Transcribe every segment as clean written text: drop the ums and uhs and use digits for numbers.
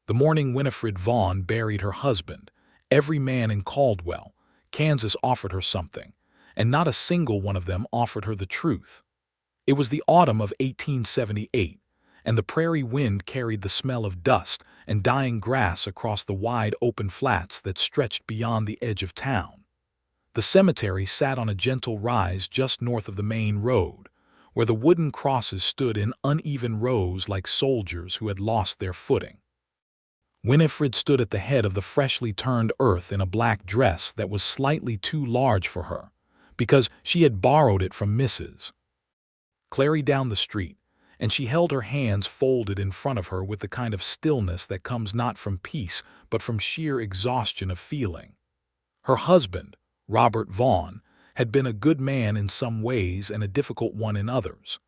The morning Winifred Vaughn buried her husband, every man in Caldwell, Kansas offered her something, and not a single one of them offered her the truth. It was the autumn of 1878, and the prairie wind carried the smell of dust and dying grass across the wide open flats that stretched beyond the edge of town. The cemetery sat on a gentle rise just north of the main road, where the wooden crosses stood in uneven rows like soldiers who had lost their footing. Winifred stood at the head of the freshly turned earth in a black dress that was slightly too large for her, because she had borrowed it from Mrs. Clary down the street, and she held her hands folded in front of her with the kind of stillness that comes not from peace but from sheer exhaustion of feeling. Her husband, Robert Vaughn, had been a good man in some ways and a difficult one in others.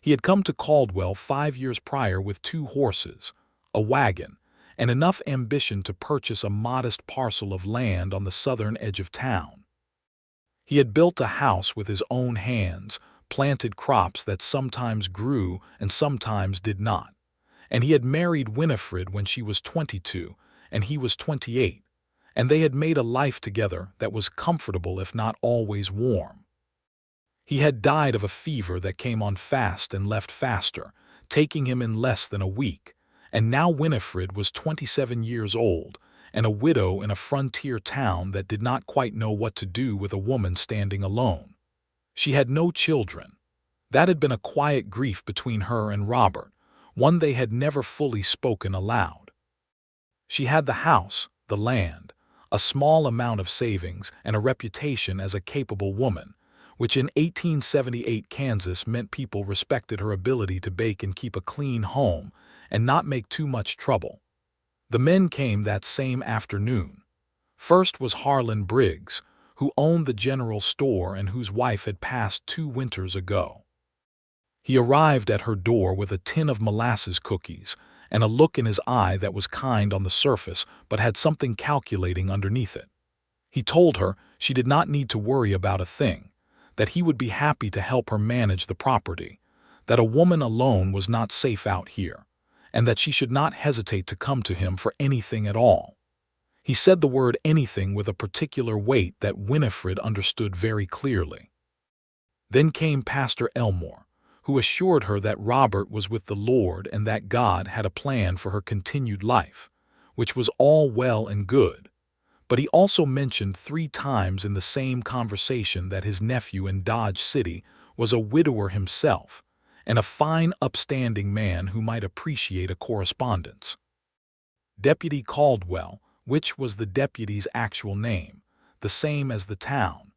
He had come to Caldwell 5 years prior with 2 horses, a wagon, and enough ambition to purchase a modest parcel of land on the southern edge of town. He had built a house with his own hands, planted crops that sometimes grew and sometimes did not, and he had married Winifred when she was 22 and he was 28, and they had made a life together that was comfortable if not always warm. He had died of a fever that came on fast and left faster, taking him in less than a week, and now Winifred was 27 years old and a widow in a frontier town that did not quite know what to do with a woman standing alone. She had no children. That had been a quiet grief between her and Robert, one they had never fully spoken aloud. She had the house, the land, a small amount of savings, and a reputation as a capable woman, which in 1878 Kansas meant people respected her ability to bake and keep a clean home and not make too much trouble. The men came that same afternoon. First was Harlan Briggs, who owned the general store and whose wife had passed 2 winters ago. He arrived at her door with a tin of molasses cookies and a look in his eye that was kind on the surface but had something calculating underneath it. He told her she did not need to worry about a thing, that he would be happy to help her manage the property, that a woman alone was not safe out here, and that she should not hesitate to come to him for anything at all. He said the word anything with a particular weight that Winifred understood very clearly. Then came Pastor Elmore, who assured her that Robert was with the Lord and that God had a plan for her continued life, which was all well and good. But he also mentioned 3 times in the same conversation that his nephew in Dodge City was a widower himself, and a fine upstanding man who might appreciate a correspondence. Deputy Caldwell, which was the deputy's actual name, the same as the town,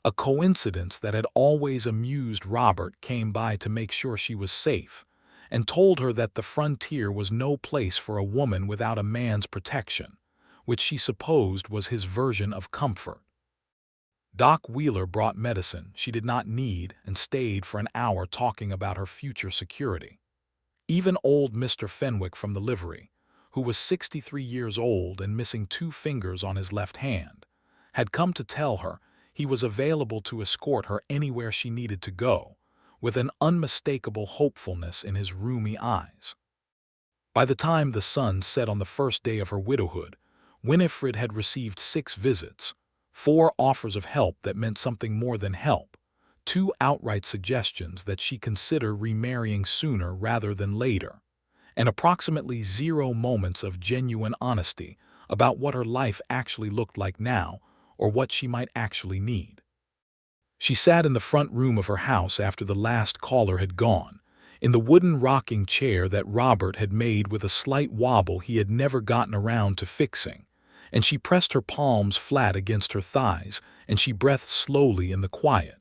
a coincidence that had always amused Robert, came by to make sure she was safe, and told her that the frontier was no place for a woman without a man's protection, which she supposed was his version of comfort. Doc Wheeler brought medicine she did not need and stayed for an hour talking about her future security. Even old Mr. Fenwick from the livery, who was 63 years old and missing 2 fingers on his left hand, had come to tell her he was available to escort her anywhere she needed to go, with an unmistakable hopefulness in his rheumy eyes. By the time the sun set on the first day of her widowhood, Winifred had received 6 visits, 4 offers of help that meant something more than help, 2 outright suggestions that she consider remarrying sooner rather than later, and approximately 0 moments of genuine honesty about what her life actually looked like now or what she might actually need. She sat in the front room of her house after the last caller had gone, in the wooden rocking chair that Robert had made with a slight wobble he had never gotten around to fixing, and she pressed her palms flat against her thighs and she breathed slowly in the quiet.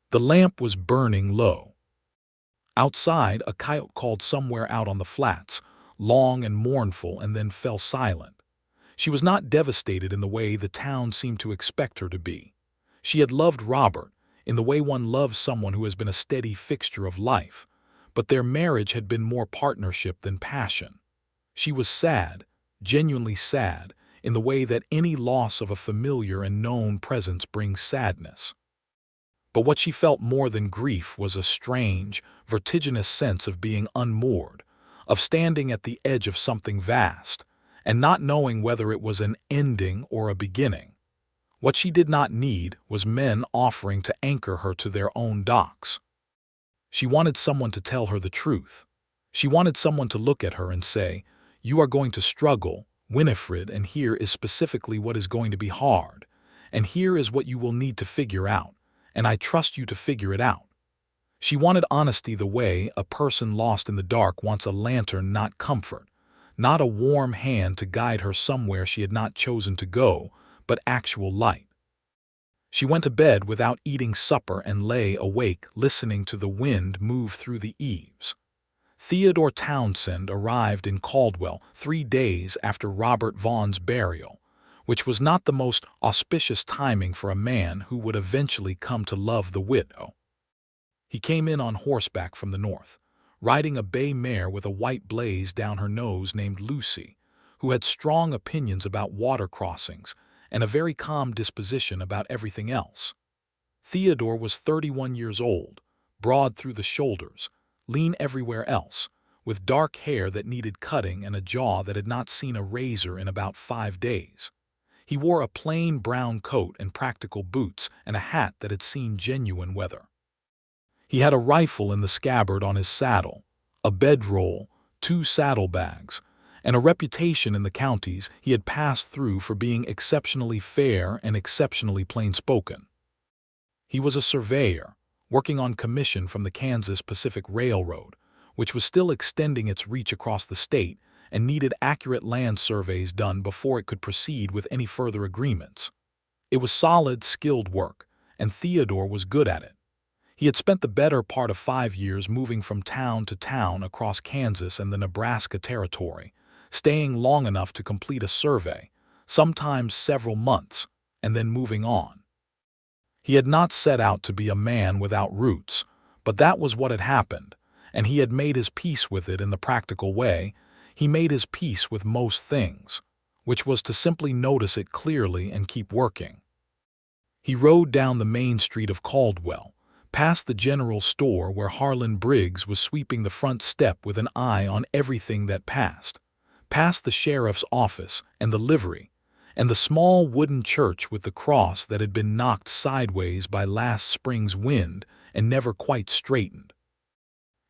The lamp was burning low. Outside, a coyote called somewhere out on the flats, long and mournful, and then fell silent. She was not devastated in the way the town seemed to expect her to be. She had loved Robert in the way one loves someone who has been a steady fixture of life, but their marriage had been more partnership than passion. She was sad, genuinely sad, in the way that any loss of a familiar and known presence brings sadness. But what she felt more than grief was a strange, vertiginous sense of being unmoored, of standing at the edge of something vast, and not knowing whether it was an ending or a beginning. What she did not need was men offering to anchor her to their own docks. She wanted someone to tell her the truth. She wanted someone to look at her and say, "You are going to struggle, Winifred, and here is specifically what is going to be hard, and here is what you will need to figure out, and I trust you to figure it out." She wanted honesty the way a person lost in the dark wants a lantern, not comfort, not a warm hand to guide her somewhere she had not chosen to go, but actual light. She went to bed without eating supper and lay awake listening to the wind move through the eaves. Theodore Townsend arrived in Caldwell 3 days after Robert Vaughn's burial, which was not the most auspicious timing for a man who would eventually come to love the widow. He came in on horseback from the north, riding a bay mare with a white blaze down her nose named Lucy, who had strong opinions about water crossings and a very calm disposition about everything else. Theodore was 31 years old, broad through the shoulders, lean everywhere else, with dark hair that needed cutting and a jaw that had not seen a razor in about 5 days. He wore a plain brown coat and practical boots and a hat that had seen genuine weather. He had a rifle in the scabbard on his saddle, a bedroll, 2 saddlebags, and a reputation in the counties he had passed through for being exceptionally fair and exceptionally plain-spoken. He was a surveyor, working on commission from the Kansas Pacific Railroad, which was still extending its reach across the state and needed accurate land surveys done before it could proceed with any further agreements. It was solid, skilled work, and Theodore was good at it. He had spent the better part of 5 years moving from town to town across Kansas and the Nebraska Territory, staying long enough to complete a survey, sometimes several months, and then moving on. He had not set out to be a man without roots, but that was what had happened, and he had made his peace with it in the practical way. He made his peace with most things, which was to simply notice it clearly and keep working. He rode down the main street of Caldwell, past the general store where Harlan Briggs was sweeping the front step with an eye on everything that passed, past the sheriff's office and the livery, and the small wooden church with the cross that had been knocked sideways by last spring's wind and never quite straightened.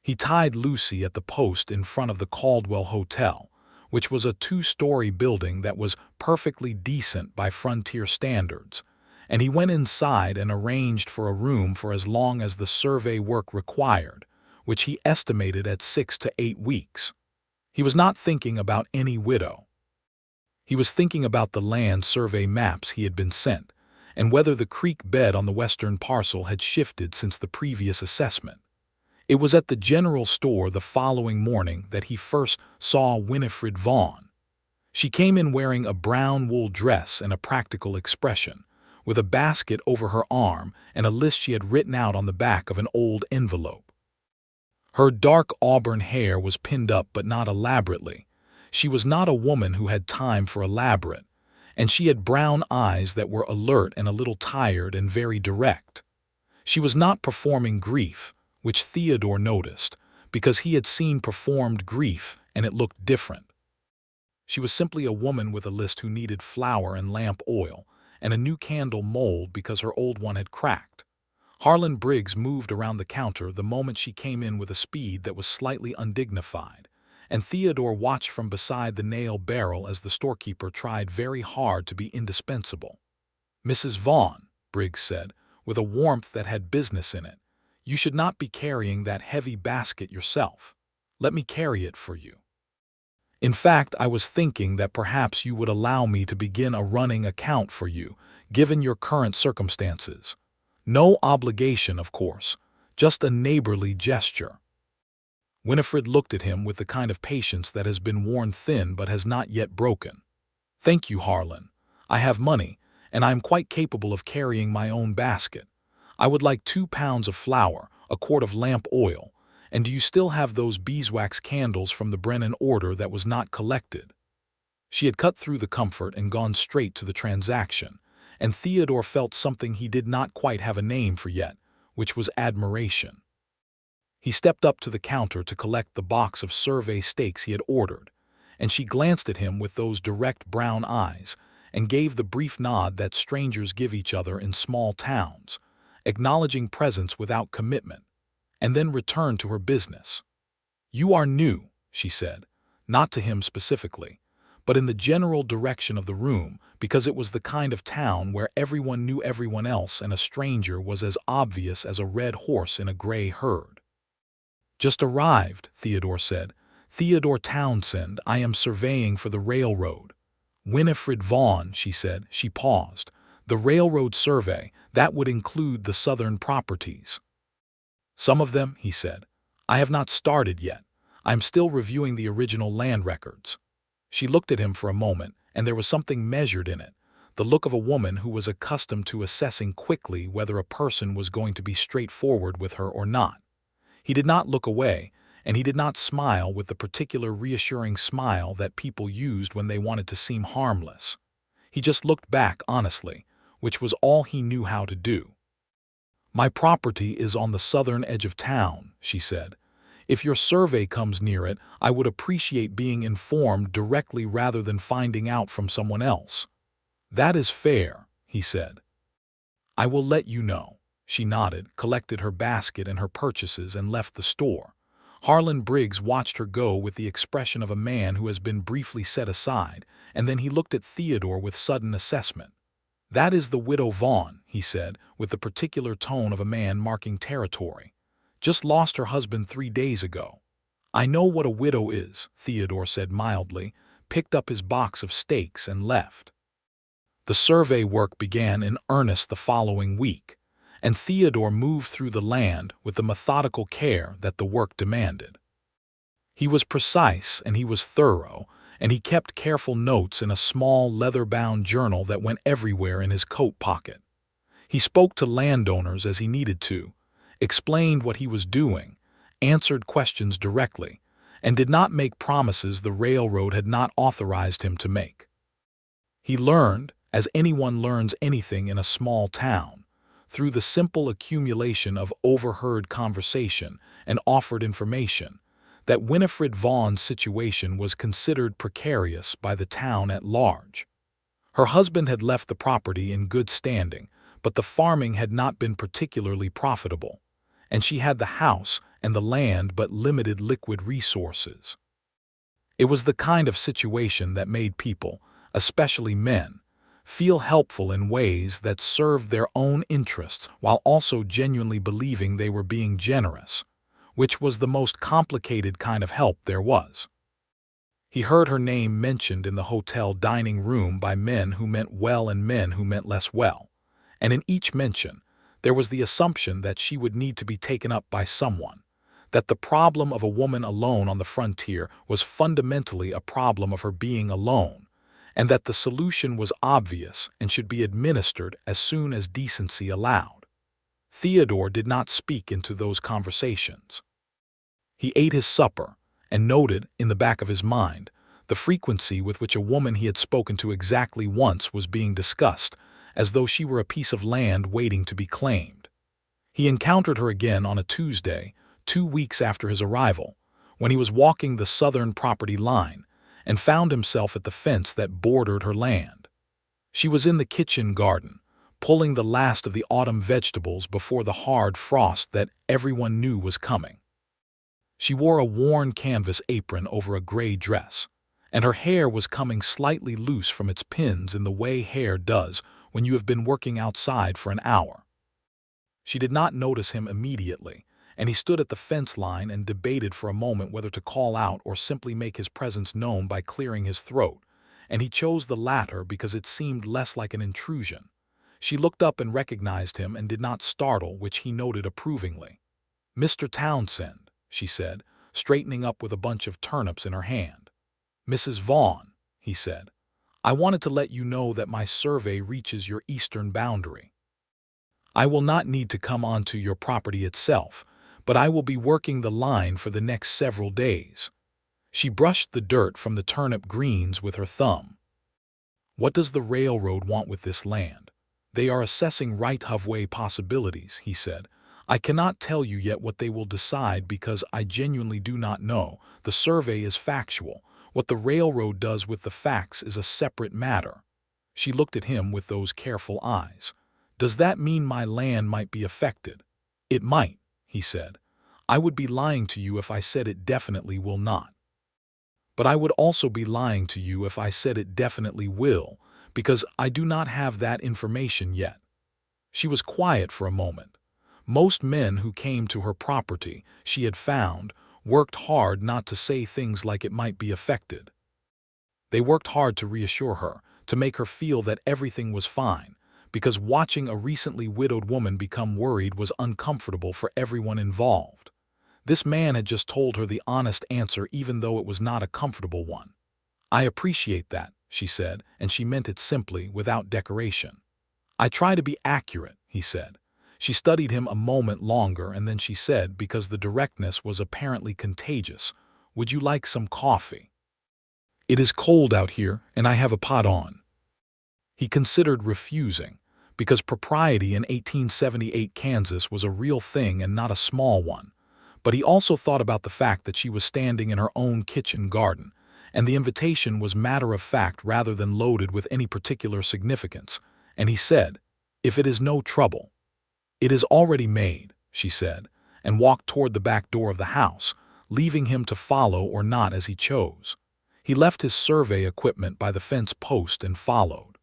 He tied Lucy at the post in front of the Caldwell Hotel, which was a 2-story building that was perfectly decent by frontier standards, and he went inside and arranged for a room for as long as the survey work required, which he estimated at 6 to 8 weeks. He was not thinking about any widow. He was thinking about the land survey maps he had been sent, and whether the creek bed on the western parcel had shifted since the previous assessment. It was at the general store the following morning that he first saw Winifred Vaughn. She came in wearing a brown wool dress and a practical expression, with a basket over her arm and a list she had written out on the back of an old envelope. Her dark auburn hair was pinned up but not elaborately. She was not a woman who had time for elaborate, and she had brown eyes that were alert and a little tired and very direct. She was not performing grief, which Theodore noticed, because he had seen performed grief and it looked different. She was simply a woman with a list who needed flour and lamp oil, and a new candle mold because her old one had cracked. Harlan Briggs moved around the counter the moment she came in with a speed that was slightly undignified, and Theodore watched from beside the nail barrel as the storekeeper tried very hard to be indispensable. "Mrs. Vaughn," Briggs said, with a warmth that had business in it, "you should not be carrying that heavy basket yourself. Let me carry it for you. In fact, I was thinking that perhaps you would allow me to begin a running account for you, given your current circumstances. No obligation, of course, just a neighborly gesture." Winifred looked at him with the kind of patience that has been worn thin but has not yet broken. "Thank you, Harlan. I have money, and I am quite capable of carrying my own basket. I would like 2 pounds of flour, a quart of lamp oil, and do you still have those beeswax candles from the Brennan order that was not collected?" She had cut through the comfort and gone straight to the transaction, and Theodore felt something he did not quite have a name for yet, which was admiration. He stepped up to the counter to collect the box of survey stakes he had ordered, and she glanced at him with those direct brown eyes and gave the brief nod that strangers give each other in small towns, acknowledging presence without commitment, and then returned to her business. "You are new," she said, not to him specifically, but in the general direction of the room, because it was the kind of town where everyone knew everyone else and a stranger was as obvious as a red horse in a gray herd. "Just arrived," Theodore said. "Theodore Townsend, I am surveying for the railroad." "Winifred Vaughn," she said. She paused. "The railroad survey, that would include the southern properties." "Some of them," he said. "I have not started yet. I'm still reviewing the original land records." She looked at him for a moment, and there was something measured in it, the look of a woman who was accustomed to assessing quickly whether a person was going to be straightforward with her or not. He did not look away, and he did not smile with the particular reassuring smile that people used when they wanted to seem harmless. He just looked back honestly, which was all he knew how to do. "My property is on the southern edge of town," she said. "If your survey comes near it, I would appreciate being informed directly rather than finding out from someone else." "That is fair," he said. "I will let you know." She nodded, collected her basket and her purchases, and left the store. Harlan Briggs watched her go with the expression of a man who has been briefly set aside, and then he looked at Theodore with sudden assessment. "That is the widow Vaughn," he said, with the particular tone of a man marking territory. "Just lost her husband 3 days ago." "I know what a widow is," Theodore said mildly, picked up his box of steaks and left. The survey work began in earnest the following week, and Theodore moved through the land with the methodical care that the work demanded. He was precise and he was thorough, and he kept careful notes in a small leather-bound journal that went everywhere in his coat pocket. He spoke to landowners as he needed to, explained what he was doing, answered questions directly, and did not make promises the railroad had not authorized him to make. He learned, as anyone learns anything in a small town, through the simple accumulation of overheard conversation and offered information, that Winifred Vaughn's situation was considered precarious by the town at large. Her husband had left the property in good standing, but the farming had not been particularly profitable, and she had the house and the land but limited liquid resources. It was the kind of situation that made people, especially men, feel helpful in ways that served their own interests while also genuinely believing they were being generous, which was the most complicated kind of help there was. He heard her name mentioned in the hotel dining room by men who meant well and men who meant less well, and in each mention, there was the assumption that she would need to be taken up by someone, that the problem of a woman alone on the frontier was fundamentally a problem of her being alone, and that the solution was obvious and should be administered as soon as decency allowed. Theodore did not speak into those conversations. He ate his supper and noted, in the back of his mind, the frequency with which a woman he had spoken to exactly once was being discussed, as though she were a piece of land waiting to be claimed. He encountered her again on a Tuesday, 2 weeks after his arrival, when he was walking the southern property line, and found himself at the fence that bordered her land. She was in the kitchen garden, pulling the last of the autumn vegetables before the hard frost that everyone knew was coming. She wore a worn canvas apron over a gray dress, and her hair was coming slightly loose from its pins in the way hair does when you have been working outside for an hour. She did not notice him immediately, and he stood at the fence line and debated for a moment whether to call out or simply make his presence known by clearing his throat, and he chose the latter because it seemed less like an intrusion. She looked up and recognized him and did not startle, which he noted approvingly. "Mr. Townsend," she said, straightening up with a bunch of turnips in her hand. "Mrs. Vaughn," he said, "I wanted to let you know that my survey reaches your eastern boundary. I will not need to come onto your property itself, but I will be working the line for the next several days." She brushed the dirt from the turnip greens with her thumb. "What does the railroad want with this land? They are assessing right-of-way possibilities," he said. "I cannot tell you yet what they will decide because I genuinely do not know. The survey is factual. What the railroad does with the facts is a separate matter. She looked at him with those careful eyes. Does that mean my land might be affected? It might, he said. I would be lying to you if I said it definitely will not. But I would also be lying to you if I said it definitely will, because I do not have that information yet. She was quiet for a moment. Most men who came to her property, she had found, worked hard not to say things like it might be affected. They worked hard to reassure her, to make her feel that everything was fine, because watching a recently widowed woman become worried was uncomfortable for everyone involved. This man had just told her the honest answer even though it was not a comfortable one. I appreciate that, she said, and she meant it simply, without decoration. I try to be accurate, he said. She studied him a moment longer and then she said, because the directness was apparently contagious, "Would you like some coffee? It is cold out here and I have a pot on." He considered refusing, because propriety in 1878 Kansas was a real thing and not a small one. But he also thought about the fact that she was standing in her own kitchen garden, and the invitation was matter-of-fact rather than loaded with any particular significance, and he said, "If it is no trouble." "It is already made," she said, and walked toward the back door of the house, leaving him to follow or not as he chose. He left his survey equipment by the fence post and followed.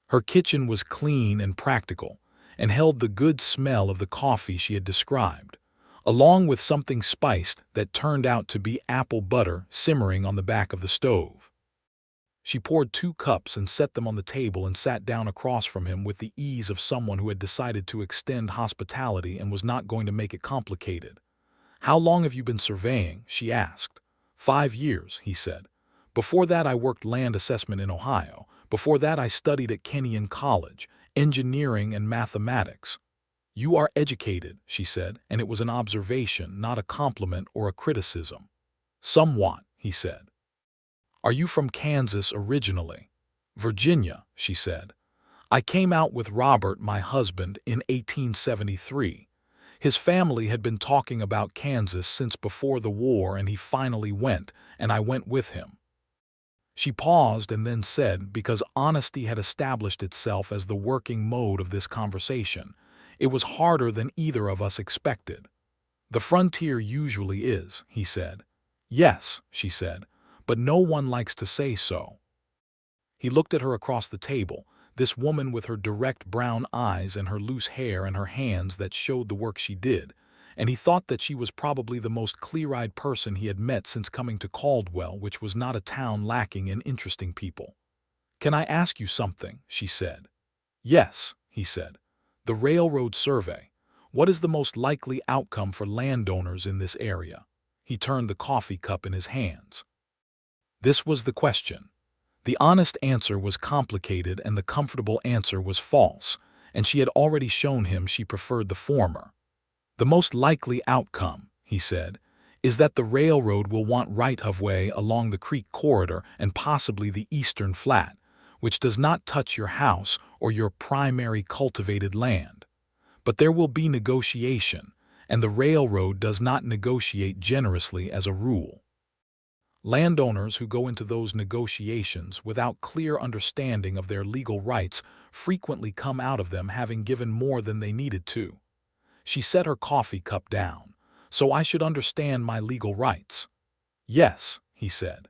Her kitchen was clean and practical, and held the good smell of the coffee she had described, along with something spiced that turned out to be apple butter simmering on the back of the stove. She poured 2 cups and set them on the table and sat down across from him with the ease of someone who had decided to extend hospitality and was not going to make it complicated. "How long have you been surveying?" she asked. 5 years, he said. "Before that I worked land assessment in Ohio. Before that I studied at Kenyon College, engineering and mathematics." "You are educated," she said, and it was an observation, not a compliment or a criticism. "Somewhat," he said. "Are you from Kansas originally?" "Virginia," she said. "I came out with Robert, my husband, in 1873. His family had been talking about Kansas since before the war, and he finally went, and I went with him." She paused and then said, because honesty had established itself as the working mode of this conversation, "It was harder than either of us expected." "The frontier usually is," he said. "Yes," she said, "but no one likes to say so." He looked at her across the table, this woman with her direct brown eyes and her loose hair and her hands that showed the work she did, and he thought that she was probably the most clear-eyed person he had met since coming to Caldwell, which was not a town lacking in interesting people. "Can I ask you something?" she said. "Yes," he said. "The railroad survey. What is the most likely outcome for landowners in this area?" He turned the coffee cup in his hands. This was the question. The honest answer was complicated and the comfortable answer was false, and she had already shown him she preferred the former. "The most likely outcome," he said, "is that the railroad will want right-of-way along the creek corridor and possibly the eastern flat, which does not touch your house or your primary cultivated land. But there will be negotiation, and the railroad does not negotiate generously as a rule. Landowners who go into those negotiations without clear understanding of their legal rights frequently come out of them having given more than they needed to." She set her coffee cup down. "So I should understand my legal rights?" "Yes," he said.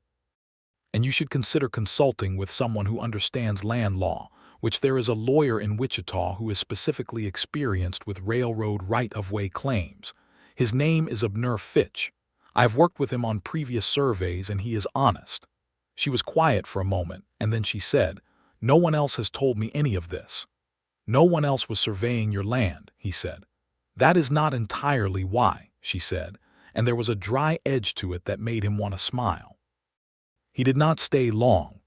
"And you should consider consulting with someone who understands land law, which there is a lawyer in Wichita who is specifically experienced with railroad right-of-way claims. His name is Abner Fitch. I have worked with him on previous surveys and he is honest." She was quiet for a moment, and then she said, "No one else has told me any of this." "No one else was surveying your land," he said. "That is not entirely why," she said, and there was a dry edge to it that made him want to smile. He did not stay long.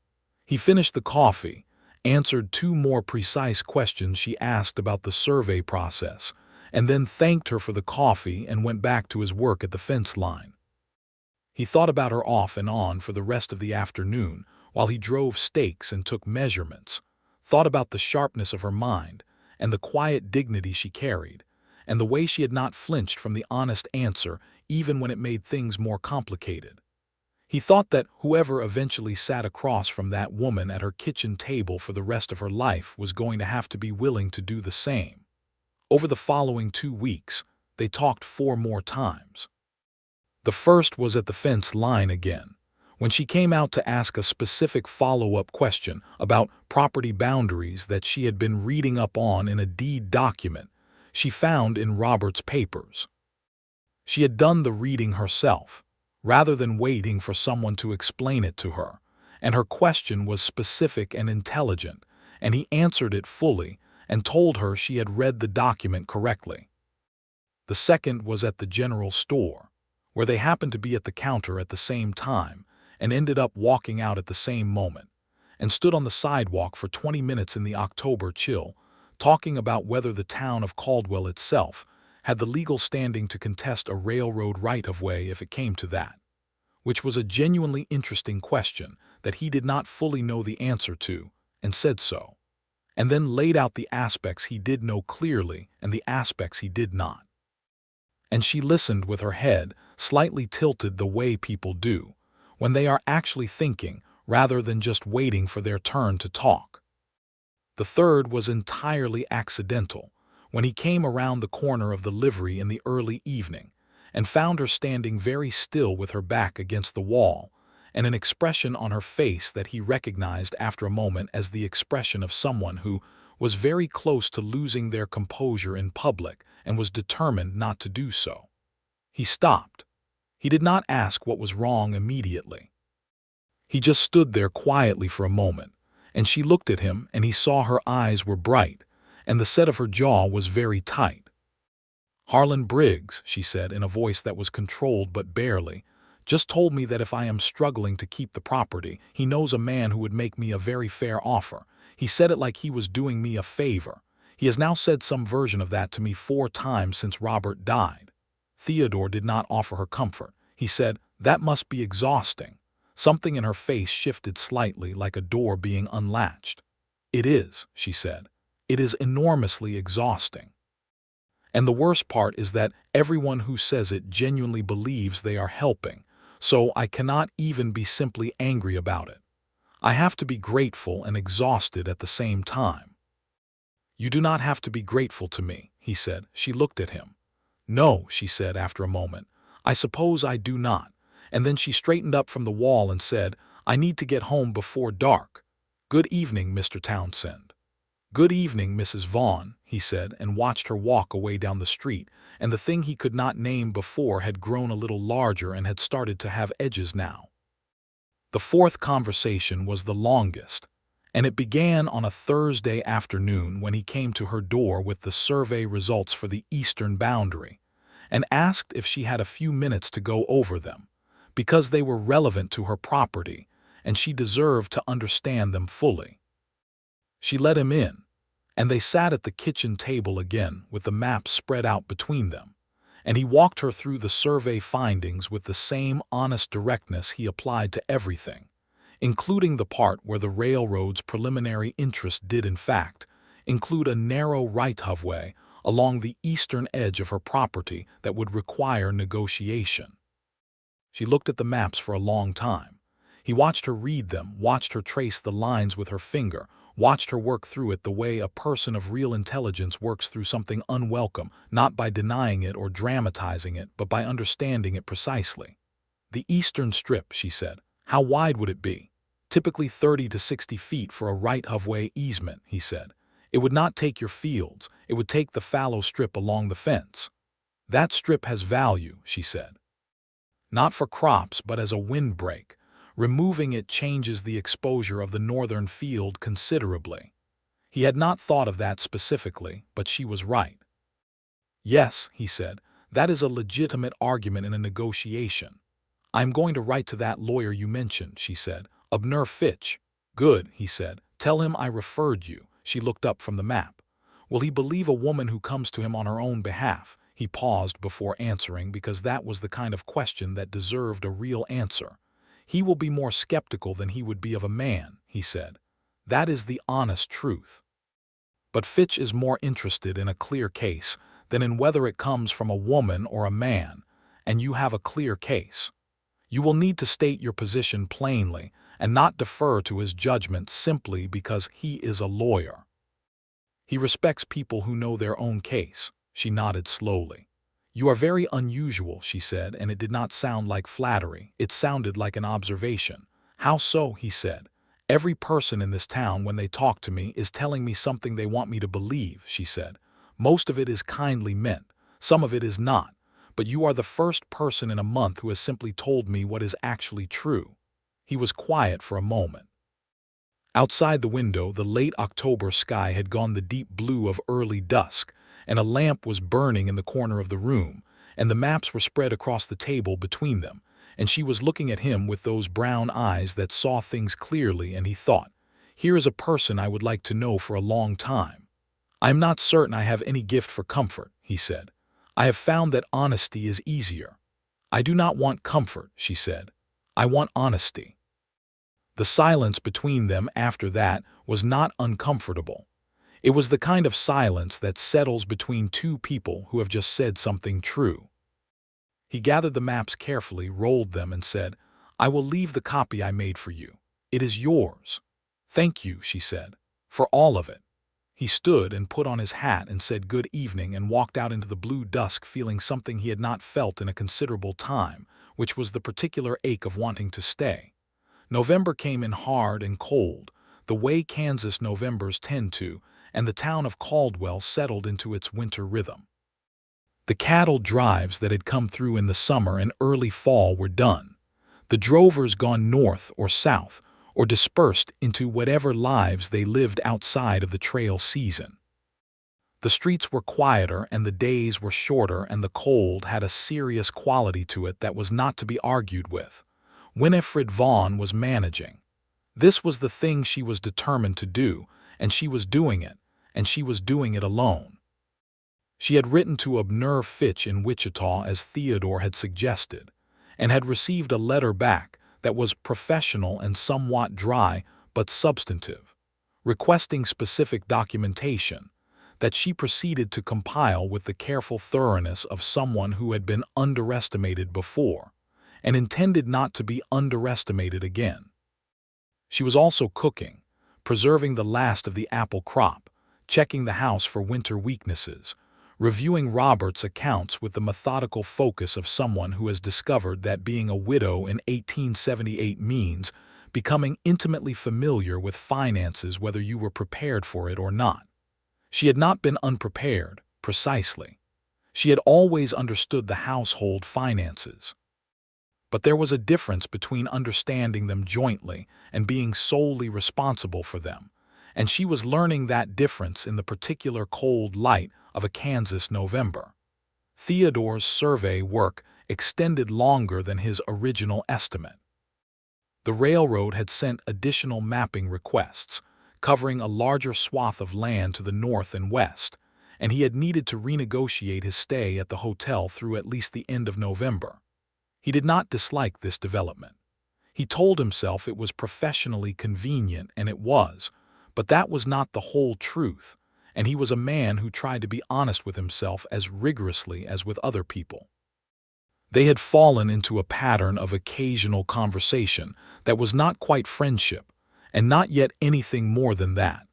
He finished the coffee, answered 2 more precise questions she asked about the survey process, and then thanked her for the coffee and went back to his work at the fence line. He thought about her off and on for the rest of the afternoon while he drove stakes and took measurements, thought about the sharpness of her mind and the quiet dignity she carried, and the way she had not flinched from the honest answer even when it made things more complicated. He thought that whoever eventually sat across from that woman at her kitchen table for the rest of her life was going to have to be willing to do the same. Over the following 2 weeks, they talked 4 more times. The first was at the fence line again, when she came out to ask a specific follow-up question about property boundaries that she had been reading up on in a deed document she found in Robert's papers. She had done the reading herself, rather than waiting for someone to explain it to her, and her question was specific and intelligent, and he answered it fully and told her she had read the document correctly. The second was at the general store, where they happened to be at the counter at the same time and ended up walking out at the same moment, and stood on the sidewalk for 20 minutes in the October chill, talking about whether the town of Caldwell itself had the legal standing to contest a railroad right-of-way if it came to that, which was a genuinely interesting question that he did not fully know the answer to, and said so, and then laid out the aspects he did know clearly and the aspects he did not. And she listened with her head slightly tilted the way people do when they are actually thinking rather than just waiting for their turn to talk. The third was entirely accidental, when he came around the corner of the livery in the early evening and found her standing very still with her back against the wall and an expression on her face that he recognized after a moment as the expression of someone who was very close to losing their composure in public and was determined not to do so. He stopped. He did not ask what was wrong immediately. He just stood there quietly for a moment, and she looked at him and he saw her eyes were bright, and the set of her jaw was very tight. "Harlan Briggs," she said in a voice that was controlled but barely, "just told me that if I am struggling to keep the property, he knows a man who would make me a very fair offer. He said it like he was doing me a favor. He has now said some version of that to me 4 times since Robert died." Theodore did not offer her comfort. He said, "That must be exhausting." Something in her face shifted slightly, like a door being unlatched. "It is," she said. "It is enormously exhausting. And the worst part is that everyone who says it genuinely believes they are helping, so I cannot even be simply angry about it. I have to be grateful and exhausted at the same time." "You do not have to be grateful to me," he said. She looked at him. "No," she said after a moment, "I suppose I do not." And then she straightened up from the wall and said, "I need to get home before dark. Good evening, Mr. Townsend." "Good evening, Mrs. Vaughn," he said, and watched her walk away down the street, and the thing he could not name before had grown a little larger and had started to have edges now. The fourth conversation was the longest, and it began on a Thursday afternoon when he came to her door with the survey results for the eastern boundary, and asked if she had a few minutes to go over them, because they were relevant to her property, and she deserved to understand them fully. She let him in, and they sat at the kitchen table again with the maps spread out between them, and he walked her through the survey findings with the same honest directness he applied to everything, including the part where the railroad's preliminary interest did in fact include a narrow right-of-way along the eastern edge of her property that would require negotiation. She looked at the maps for a long time. He watched her read them, watched her trace the lines with her finger, watched her work through it the way a person of real intelligence works through something unwelcome, not by denying it or dramatizing it, but by understanding it precisely. "The eastern strip," she said. "How wide would it be?" "Typically 30 to 60 feet for a right-of-way easement," he said. "It would not take your fields, it would take the fallow strip along the fence." "That strip has value," she said. "Not for crops, but as a windbreak. Removing it changes the exposure of the northern field considerably." He had not thought of that specifically, but she was right. "Yes," he said, "that is a legitimate argument in a negotiation." "I am going to write to that lawyer you mentioned," she said. "Abner Fitch." "Good," he said. "Tell him I referred you." She looked up from the map. "Will he believe a woman who comes to him on her own behalf?" He paused before answering because that was the kind of question that deserved a real answer. "He will be more skeptical than he would be of a man," he said. "That is the honest truth. But Fitch is more interested in a clear case than in whether it comes from a woman or a man, and you have a clear case. You will need to state your position plainly and not defer to his judgment simply because he is a lawyer. He respects people who know their own case. She nodded slowly. You are very unusual, she said, and it did not sound like flattery. It sounded like an observation. How so? He said. Every person in this town, when they talk to me, is telling me something they want me to believe, she said. Most of it is kindly meant. Some of it is not. But you are the first person in a month who has simply told me what is actually true. He was quiet for a moment. Outside the window, the late October sky had gone the deep blue of early dusk, and a lamp was burning in the corner of the room, and the maps were spread across the table between them, and she was looking at him with those brown eyes that saw things clearly, and he thought, here is a person I would like to know for a long time. I am not certain I have any gift for comfort, he said. I have found that honesty is easier. I do not want comfort, she said. I want honesty. The silence between them after that was not uncomfortable. It was the kind of silence that settles between two people who have just said something true. He gathered the maps carefully, rolled them, and said, I will leave the copy I made for you. It is yours. Thank you, she said, for all of it. He stood and put on his hat and said good evening and walked out into the blue dusk, feeling something he had not felt in a considerable time, which was the particular ache of wanting to stay. November came in hard and cold, the way Kansas Novembers tend to, and the town of Caldwell settled into its winter rhythm. The cattle drives that had come through in the summer and early fall were done. The drovers gone north or south, or dispersed into whatever lives they lived outside of the trail season. The streets were quieter and the days were shorter, and the cold had a serious quality to it that was not to be argued with. Winifred Vaughn was managing. This was the thing she was determined to do, and she was doing it, and she was doing it alone. She had written to Abner Fitch in Wichita as Theodore had suggested, and had received a letter back that was professional and somewhat dry but substantive, requesting specific documentation that she proceeded to compile with the careful thoroughness of someone who had been underestimated before and intended not to be underestimated again. She was also cooking, preserving the last of the apple crop, checking the house for winter weaknesses, reviewing Robert's accounts with the methodical focus of someone who has discovered that being a widow in 1878 means becoming intimately familiar with finances whether you were prepared for it or not. She had not been unprepared, precisely. She had always understood the household finances. But there was a difference between understanding them jointly and being solely responsible for them, and she was learning that difference in the particular cold light of a Kansas November. Theodore's survey work extended longer than his original estimate. The railroad had sent additional mapping requests, covering a larger swath of land to the north and west, and he had needed to renegotiate his stay at the hotel through at least the end of November. He did not dislike this development. He told himself it was professionally convenient, and it was, but that was not the whole truth, and he was a man who tried to be honest with himself as rigorously as with other people. They had fallen into a pattern of occasional conversation that was not quite friendship, and not yet anything more than that,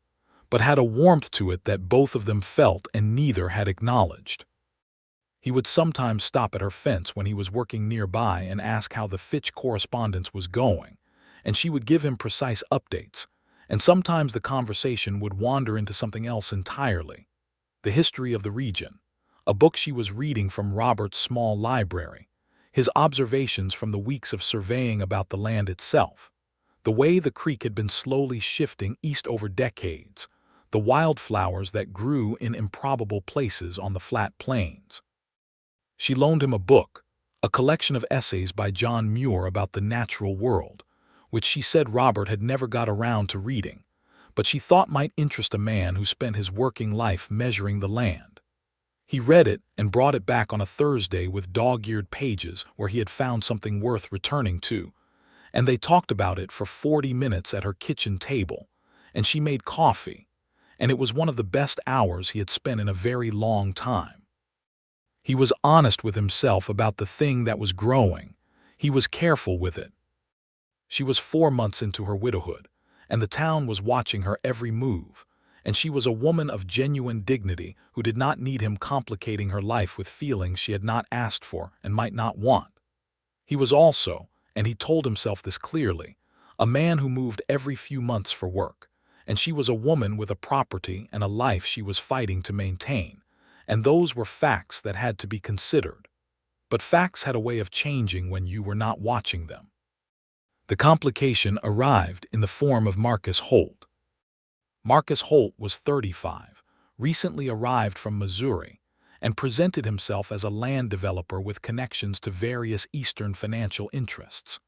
but had a warmth to it that both of them felt and neither had acknowledged. He would sometimes stop at her fence when he was working nearby and ask how the Fitch correspondence was going, and she would give him precise updates, and sometimes the conversation would wander into something else entirely. The history of the region, a book she was reading from Robert's small library, his observations from the weeks of surveying about the land itself, the way the creek had been slowly shifting east over decades, the wildflowers that grew in improbable places on the flat plains. She loaned him a book, a collection of essays by John Muir about the natural world, which she said Robert had never got around to reading, but she thought might interest a man who spent his working life measuring the land. He read it and brought it back on a Thursday with dog-eared pages where he had found something worth returning to, and they talked about it for 40 minutes at her kitchen table, and she made coffee, and it was one of the best hours he had spent in a very long time. He was honest with himself about the thing that was growing. He was careful with it. She was 4 months into her widowhood, and the town was watching her every move, and she was a woman of genuine dignity who did not need him complicating her life with feelings she had not asked for and might not want. He was also, and he told himself this clearly, a man who moved every few months for work, and she was a woman with a property and a life she was fighting to maintain, and those were facts that had to be considered. But facts had a way of changing when you were not watching them. The complication arrived in the form of Marcus Holt. Marcus Holt was 35, recently arrived from Missouri, and presented himself as a land developer with connections to various Eastern financial interests.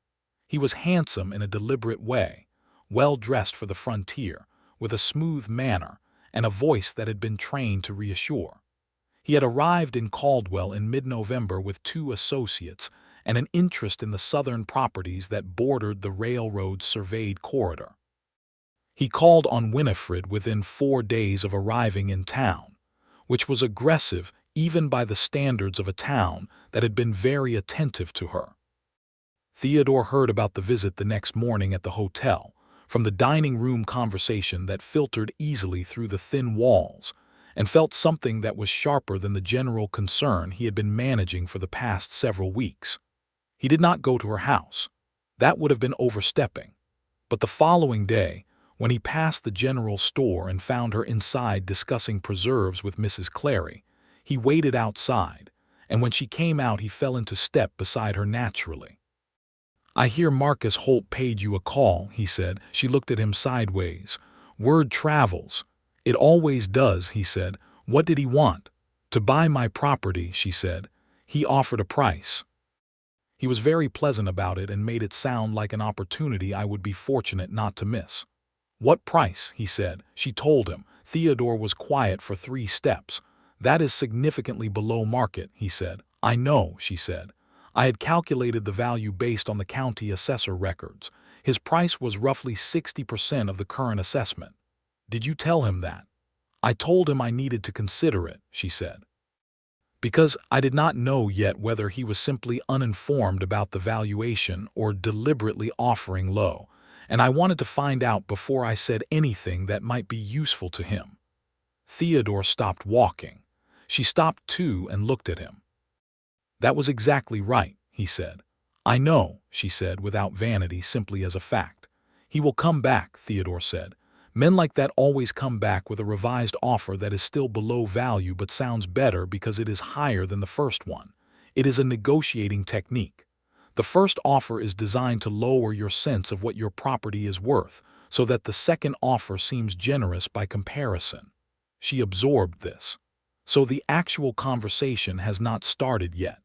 He was handsome in a deliberate way, well-dressed for the frontier, with a smooth manner and a voice that had been trained to reassure. He had arrived in Caldwell in mid-November with 2 associates and an interest in the southern properties that bordered the railroad's surveyed corridor. He called on Winifred within 4 days of arriving in town, which was aggressive even by the standards of a town that had been very attentive to her. Theodore heard about the visit the next morning at the hotel, from the dining room conversation that filtered easily through the thin walls, and felt something that was sharper than the general concern he had been managing for the past several weeks. He did not go to her house. That would have been overstepping. But the following day, when he passed the general store and found her inside discussing preserves with Mrs. Clary, he waited outside, and when she came out he fell into step beside her naturally. "I hear Marcus Holt paid you a call," he said. She looked at him sideways. "Word travels." "It always does," he said. "What did he want?" "To buy my property," she said. "He offered a price." He was very pleasant about it and made it sound like an opportunity I would be fortunate not to miss. "What price?" he said. She told him. Theodore was quiet for 3 steps. "That is significantly below market," he said. "I know," she said. "I had calculated the value based on the county assessor records. His price was roughly 60% of the current assessment." "Did you tell him that?" "I told him I needed to consider it," she said. "Because I did not know yet whether he was simply uninformed about the valuation or deliberately offering low, and I wanted to find out before I said anything that might be useful to him." Theodore stopped walking. She stopped too and looked at him. "That was exactly right," he said. "I know," she said, without vanity, simply as a fact. "He will come back," Theodore said. "Men like that always come back with a revised offer that is still below value but sounds better because it is higher than the first one. It is a negotiating technique. The first offer is designed to lower your sense of what your property is worth, so that the second offer seems generous by comparison." She absorbed this. "So the actual conversation has not started yet?"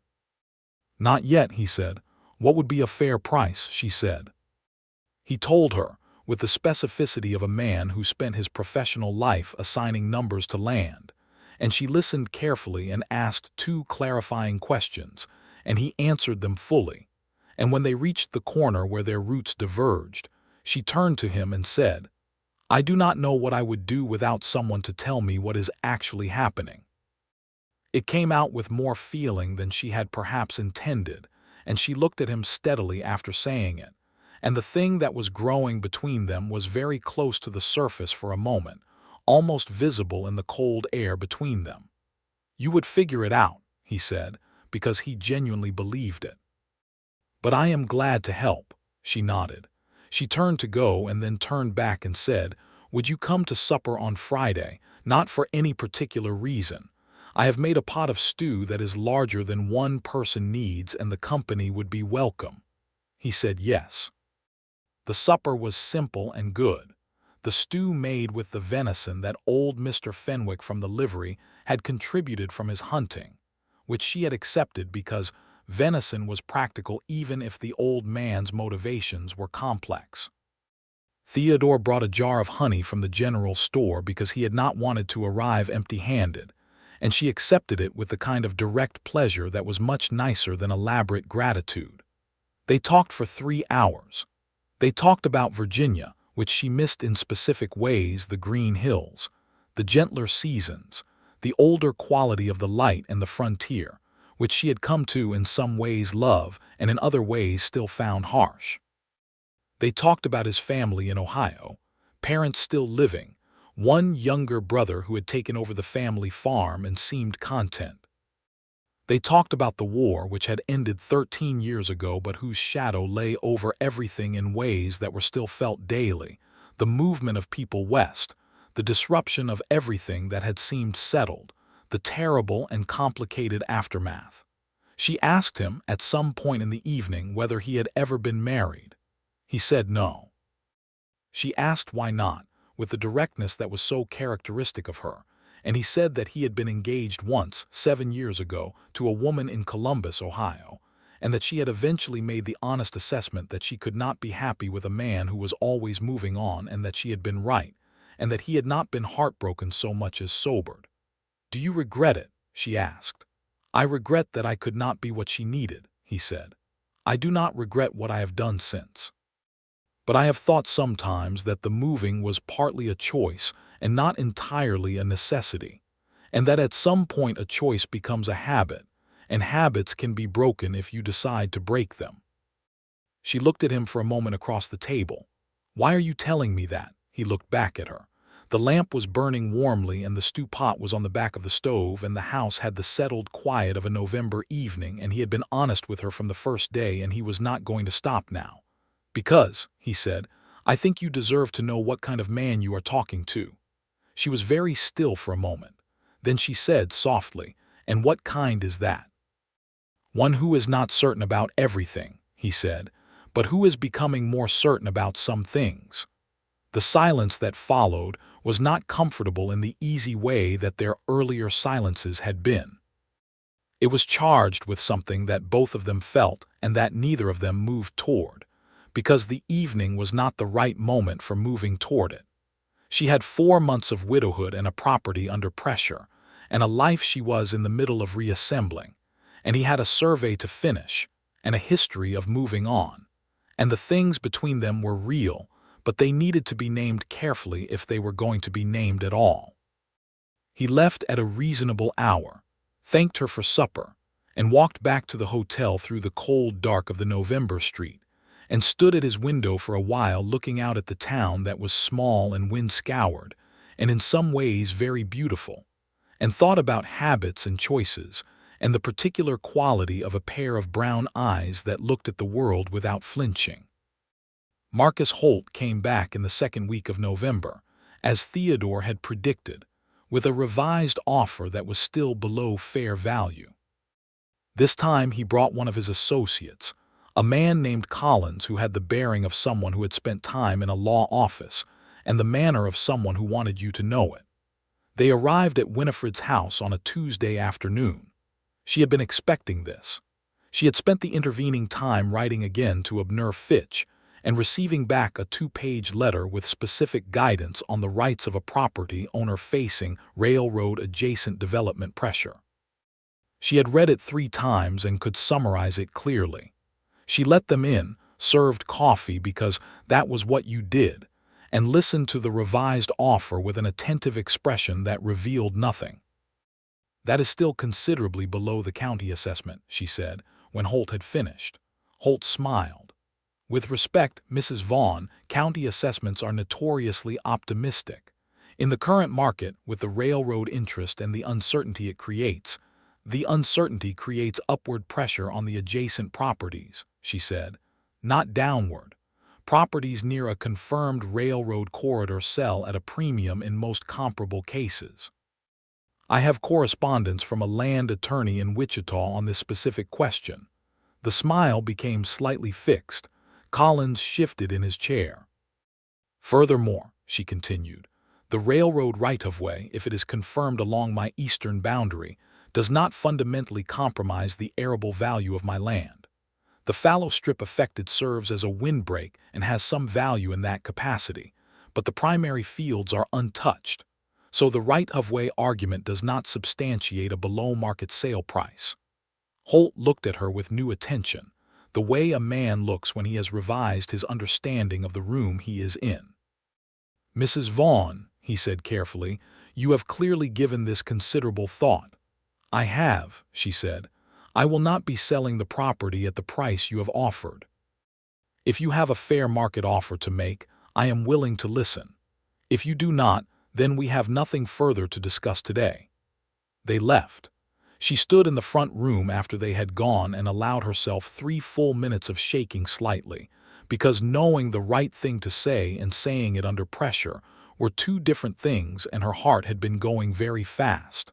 "Not yet," he said. "What would be a fair price?" she said. He told her, with the specificity of a man who spent his professional life assigning numbers to land, and she listened carefully and asked 2 clarifying questions, and he answered them fully. And when they reached the corner where their routes diverged, she turned to him and said, "I do not know what I would do without someone to tell me what is actually happening." It came out with more feeling than she had perhaps intended, and she looked at him steadily after saying it, and the thing that was growing between them was very close to the surface for a moment, almost visible in the cold air between them. "You would figure it out," he said, because he genuinely believed it. "But I am glad to help," she nodded. She turned to go and then turned back and said, "Would you come to supper on Friday? Not for any particular reason. I have made a pot of stew that is larger than one person needs and the company would be welcome." He said yes. The supper was simple and good. The stew made with the venison that old Mr. Fenwick from the livery had contributed from his hunting, which she had accepted because venison was practical even if the old man's motivations were complex. Theodore brought a jar of honey from the general store because he had not wanted to arrive empty-handed, and she accepted it with the kind of direct pleasure that was much nicer than elaborate gratitude. They talked for 3 hours. They talked about Virginia, which she missed in specific ways, the green hills, the gentler seasons, the older quality of the light and the frontier, which she had come to in some ways love and in other ways still found harsh. They talked about his family in Ohio, parents still living, one younger brother who had taken over the family farm and seemed content. They talked about the war which had ended 13 years ago but whose shadow lay over everything in ways that were still felt daily, the movement of people west, the disruption of everything that had seemed settled, the terrible and complicated aftermath. She asked him at some point in the evening whether he had ever been married. He said no. She asked why not, with the directness that was so characteristic of her, and he said that he had been engaged once, 7 years ago, to a woman in Columbus, Ohio, and that she had eventually made the honest assessment that she could not be happy with a man who was always moving on and that she had been right, and that he had not been heartbroken so much as sobered. "Do you regret it?" she asked. "I regret that I could not be what she needed," he said. "I do not regret what I have done since. But I have thought sometimes that the moving was partly a choice and not entirely a necessity, and that at some point a choice becomes a habit, and habits can be broken if you decide to break them." She looked at him for a moment across the table. "Why are you telling me that?" He looked back at her. The lamp was burning warmly and the stew pot was on the back of the stove, and the house had the settled quiet of a November evening, and he had been honest with her from the first day, and he was not going to stop now. "Because," he said, "I think you deserve to know what kind of man you are talking to." She was very still for a moment. Then she said softly, "And what kind is that?" "One who is not certain about everything," he said, "but who is becoming more certain about some things." The silence that followed was not comfortable in the easy way that their earlier silences had been. It was charged with something that both of them felt and that neither of them moved toward, because the evening was not the right moment for moving toward it. She had 4 months of widowhood and a property under pressure, and a life she was in the middle of reassembling, and he had a survey to finish, and a history of moving on, and the things between them were real, but they needed to be named carefully if they were going to be named at all. He left at a reasonable hour, thanked her for supper, and walked back to the hotel through the cold dark of the November street, and stood at his window for a while looking out at the town that was small and wind-scoured, and in some ways very beautiful, and thought about habits and choices, and the particular quality of a pair of brown eyes that looked at the world without flinching. Marcus Holt came back in the second week of November, as Theodore had predicted, with a revised offer that was still below fair value. This time he brought one of his associates, a man named Collins who had the bearing of someone who had spent time in a law office and the manner of someone who wanted you to know it. They arrived at Winifred's house on a Tuesday afternoon. She had been expecting this. She had spent the intervening time writing again to Abner Fitch and receiving back a 2-page letter with specific guidance on the rights of a property owner facing railroad-adjacent development pressure. She had read it 3 times and could summarize it clearly. She let them in, served coffee because that was what you did, and listened to the revised offer with an attentive expression that revealed nothing. "That is still considerably below the county assessment," she said, when Holt had finished. Holt smiled. "With respect, Mrs. Vaughn, county assessments are notoriously optimistic. In the current market, with the railroad interest and the uncertainty it creates, the uncertainty creates upward pressure on the adjacent properties," she said, "not downward. Properties near a confirmed railroad corridor sell at a premium in most comparable cases. I have correspondence from a land attorney in Wichita on this specific question." The smile became slightly fixed. Collins shifted in his chair. "Furthermore," she continued, "the railroad right-of-way, if it is confirmed along my eastern boundary, does not fundamentally compromise the arable value of my land. The fallow strip affected serves as a windbreak and has some value in that capacity, but the primary fields are untouched, so the right-of-way argument does not substantiate a below-market sale price." Holt looked at her with new attention, the way a man looks when he has revised his understanding of the room he is in. "Mrs. Vaughn," he said carefully, "you have clearly given this considerable thought." "I have," she said. I will not be selling the property at the price you have offered. If you have a fair market offer to make, I am willing to listen. If you do not, then we have nothing further to discuss today." They left. She stood in the front room after they had gone and allowed herself 3 full minutes of shaking slightly, because knowing the right thing to say and saying it under pressure were two different things, and her heart had been going very fast.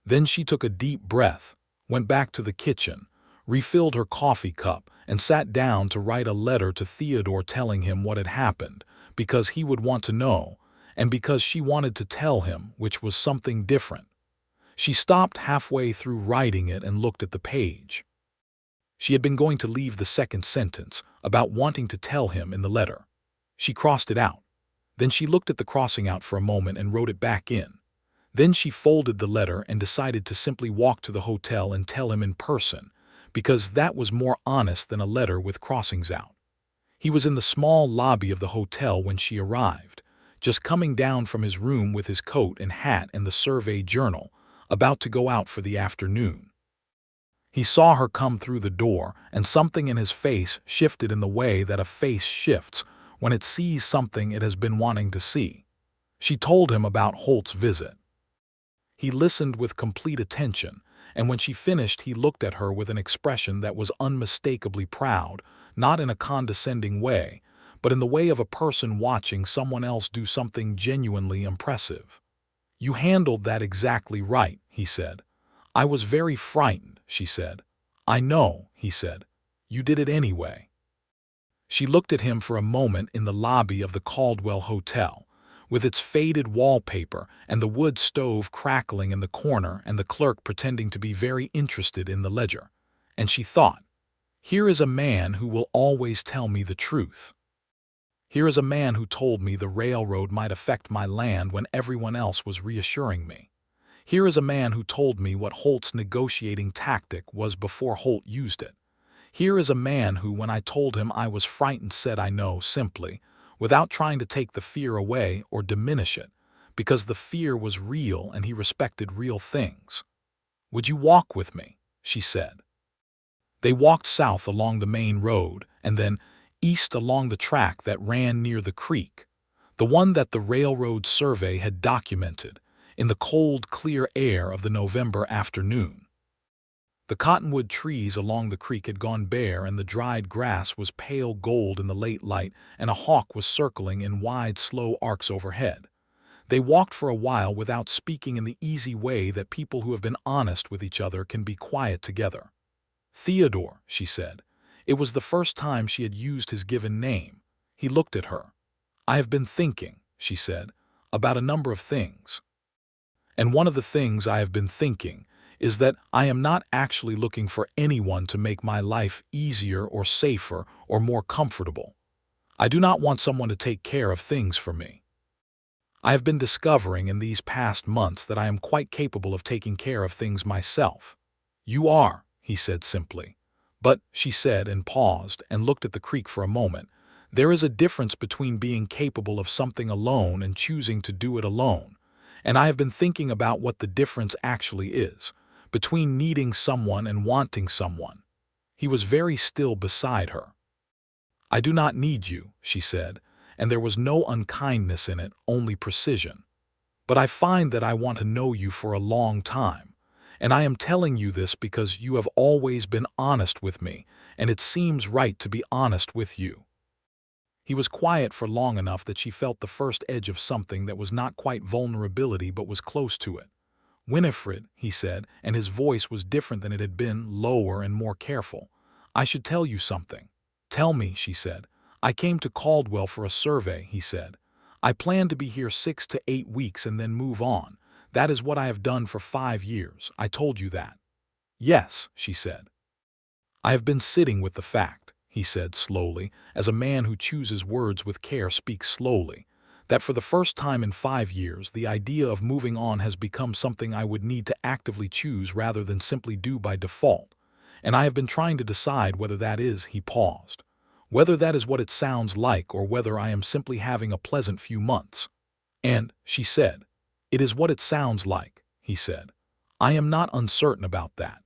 Then she took a deep breath, went back to the kitchen, refilled her coffee cup, and sat down to write a letter to Theodore telling him what had happened, because he would want to know, and because she wanted to tell him, which was something different. She stopped halfway through writing it and looked at the page. She had been going to leave the second sentence, about wanting to tell him, in the letter. She crossed it out. Then she looked at the crossing out for a moment and wrote it back in. Then she folded the letter and decided to simply walk to the hotel and tell him in person, because that was more honest than a letter with crossings out. He was in the small lobby of the hotel when she arrived, just coming down from his room with his coat and hat and the survey journal, about to go out for the afternoon. He saw her come through the door, and something in his face shifted in the way that a face shifts when it sees something it has been wanting to see. She told him about Holt's visit. He listened with complete attention, and when she finished he looked at her with an expression that was unmistakably proud, not in a condescending way, but in the way of a person watching someone else do something genuinely impressive. "You handled that exactly right," he said. "I was very frightened," she said. "I know," he said. "You did it anyway." She looked at him for a moment in the lobby of the Caldwell Hotel, with its faded wallpaper and the wood stove crackling in the corner and the clerk pretending to be very interested in the ledger, and she thought, "Here is a man who will always tell me the truth. Here is a man who told me the railroad might affect my land when everyone else was reassuring me. Here is a man who told me what Holt's negotiating tactic was before Holt used it. Here is a man who, when I told him I was frightened, said I know simply, without trying to take the fear away or diminish it, because the fear was real and he respected real things. Would you walk with me?" she said. They walked south along the main road and then east along the track that ran near the creek, the one that the railroad survey had documented, in the cold, clear air of the November afternoon. The cottonwood trees along the creek had gone bare, and the dried grass was pale gold in the late light, and a hawk was circling in wide, slow arcs overhead. They walked for a while without speaking, in the easy way that people who have been honest with each other can be quiet together. "Theodore," she said. It was the first time she had used his given name. He looked at her. "I have been thinking," she said, "about a number of things. And one of the things I have been thinking is that I am not actually looking for anyone to make my life easier or safer or more comfortable. I do not want someone to take care of things for me. I have been discovering in these past months that I am quite capable of taking care of things myself." "You are," he said simply. "But," she said, and paused and looked at the creek for a moment, "there is a difference between being capable of something alone and choosing to do it alone. And I have been thinking about what the difference actually is, between needing someone and wanting someone." He was very still beside her. "I do not need you," she said, and there was no unkindness in it, only precision. "But I find that I want to know you for a long time. And I am telling you this because you have always been honest with me, and it seems right to be honest with you." He was quiet for long enough that she felt the first edge of something that was not quite vulnerability but was close to it. "Winifred," he said, and his voice was different than it had been, lower and more careful. "I should tell you something." "Tell me," she said. "I came to Caldwell for a survey," he said. "I plan to be here 6 to 8 weeks and then move on. That is what I have done for 5 years. I told you that." "Yes," she said. "I have been sitting with the fact," he said slowly, as a man who chooses words with care speaks slowly, "that for the first time in 5 years the idea of moving on has become something I would need to actively choose rather than simply do by default. And I have been trying to decide whether that is," he paused, "whether that is what it sounds like or whether I am simply having a pleasant few months." "And," she said, "it is what it sounds like," he said. "I am not uncertain about that."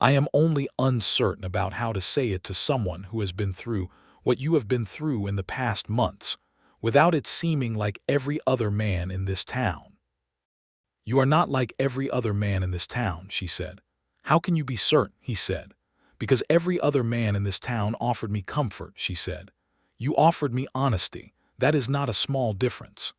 I am only uncertain about how to say it to someone who has been through what you have been through in the past months, without it seeming like every other man in this town." "You are not like every other man in this town," she said. "How can you be certain?" he said. "Because every other man in this town offered me comfort," she said. "You offered me honesty. That is not a small difference."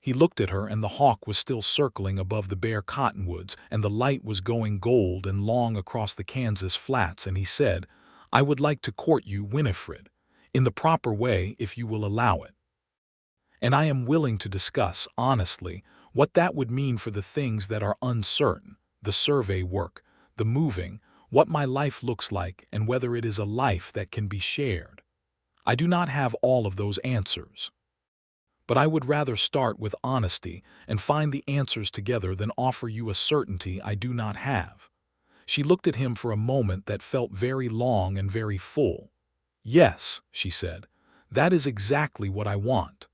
He looked at her, and the hawk was still circling above the bare cottonwoods, and the light was going gold and long across the Kansas flats, and he said, "I would like to court you, Winifred, in the proper way if you will allow it. And I am willing to discuss, honestly, what that would mean for the things that are uncertain, the survey work, the moving, what my life looks like, and whether it is a life that can be shared. I do not have all of those answers. But I would rather start with honesty and find the answers together than offer you a certainty I do not have." She looked at him for a moment that felt very long and very full. "Yes," she said, "that is exactly what I want."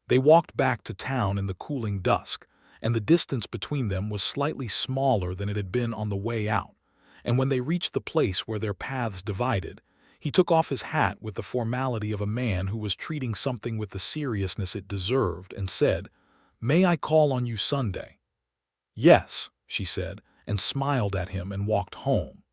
They walked back to town in the cooling dusk, and the distance between them was slightly smaller than it had been on the way out, and when they reached the place where their paths divided, he took off his hat with the formality of a man who was treating something with the seriousness it deserved and said, "May I call on you Sunday?" "Yes," she said, and smiled at him and walked home.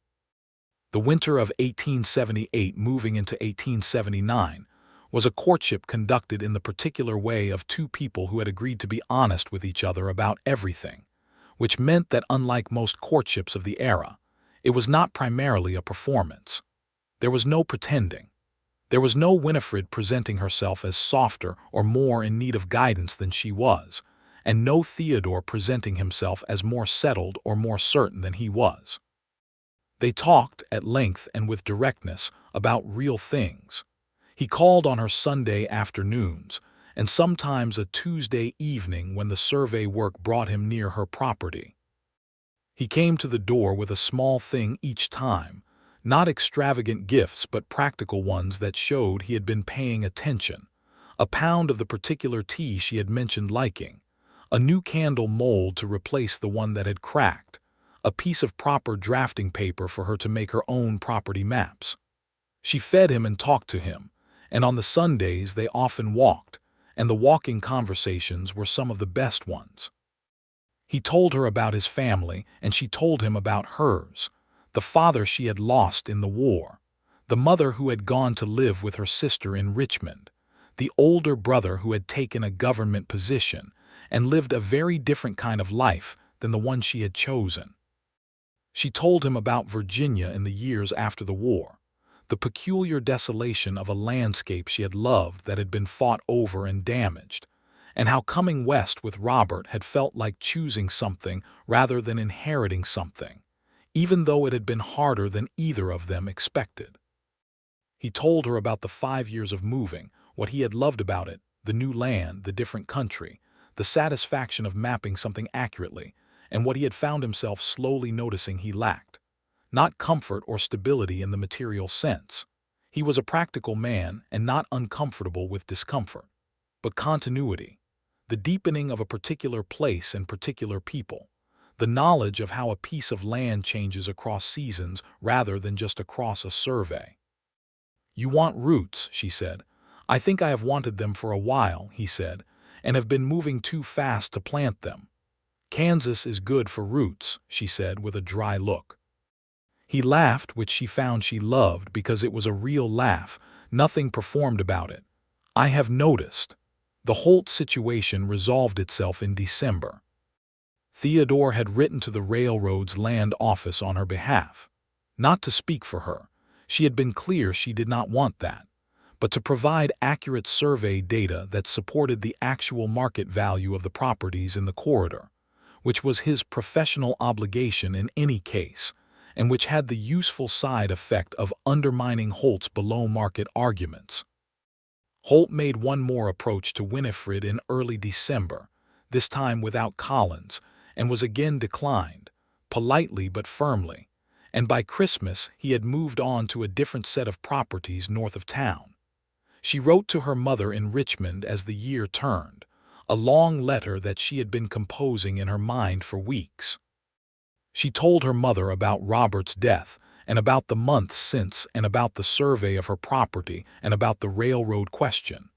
The winter of 1878 moving into 1879 was a courtship conducted in the particular way of two people who had agreed to be honest with each other about everything, which meant that unlike most courtships of the era, it was not primarily a performance. There was no pretending. There was no Winifred presenting herself as softer or more in need of guidance than she was, and no Theodore presenting himself as more settled or more certain than he was. They talked at length and with directness about real things. He called on her Sunday afternoons, and sometimes a Tuesday evening when the survey work brought him near her property. He came to the door with a small thing each time, not extravagant gifts but practical ones that showed he had been paying attention. A pound of the particular tea she had mentioned liking, a new candle mold to replace the one that had cracked, a piece of proper drafting paper for her to make her own property maps. She fed him and talked to him, and on the Sundays they often walked, and the walking conversations were some of the best ones. He told her about his family, and she told him about hers, the father she had lost in the war, the mother who had gone to live with her sister in Richmond, the older brother who had taken a government position and lived a very different kind of life than the one she had chosen. She told him about Virginia in the years after the war, the peculiar desolation of a landscape she had loved that had been fought over and damaged, and how coming west with Robert had felt like choosing something rather than inheriting something, even though it had been harder than either of them expected. He told her about the 5 years of moving, what he had loved about it, the new land, the different country, the satisfaction of mapping something accurately, and what he had found himself slowly noticing he lacked. Not comfort or stability in the material sense. He was a practical man and not uncomfortable with discomfort, but continuity, the deepening of a particular place and particular people, the knowledge of how a piece of land changes across seasons rather than just across a survey. "You want roots," she said. "I think I have wanted them for a while," he said, "and have been moving too fast to plant them." "Kansas is good for roots," she said with a dry look. He laughed, which she found she loved because it was a real laugh, nothing performed about it. "I have noticed." The Holt situation resolved itself in December. Theodore had written to the railroad's land office on her behalf. Not to speak for her, she had been clear she did not want that, but to provide accurate survey data that supported the actual market value of the properties in the corridor, which was his professional obligation in any case, and which had the useful side effect of undermining Holt's below-market arguments. Holt made one more approach to Winifred in early December, this time without Collins, and was again declined, politely but firmly, and by Christmas he had moved on to a different set of properties north of town. She wrote to her mother in Richmond as the year turned, a long letter that she had been composing in her mind for weeks. She told her mother about Robert's death, and about the months since, and about the survey of her property, and about the railroad question.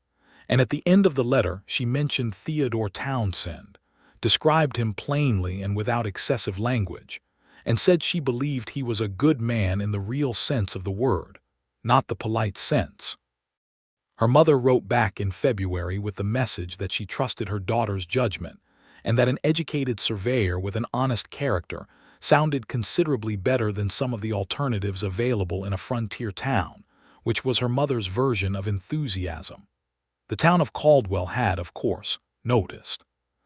And at the end of the letter she mentioned Theodore Townsend, described him plainly and without excessive language, and said she believed he was a good man in the real sense of the word, not the polite sense. Her mother wrote back in February with the message that she trusted her daughter's judgment, and that an educated surveyor with an honest character sounded considerably better than some of the alternatives available in a frontier town, which was her mother's version of enthusiasm. The town of Caldwell had, of course, noticed.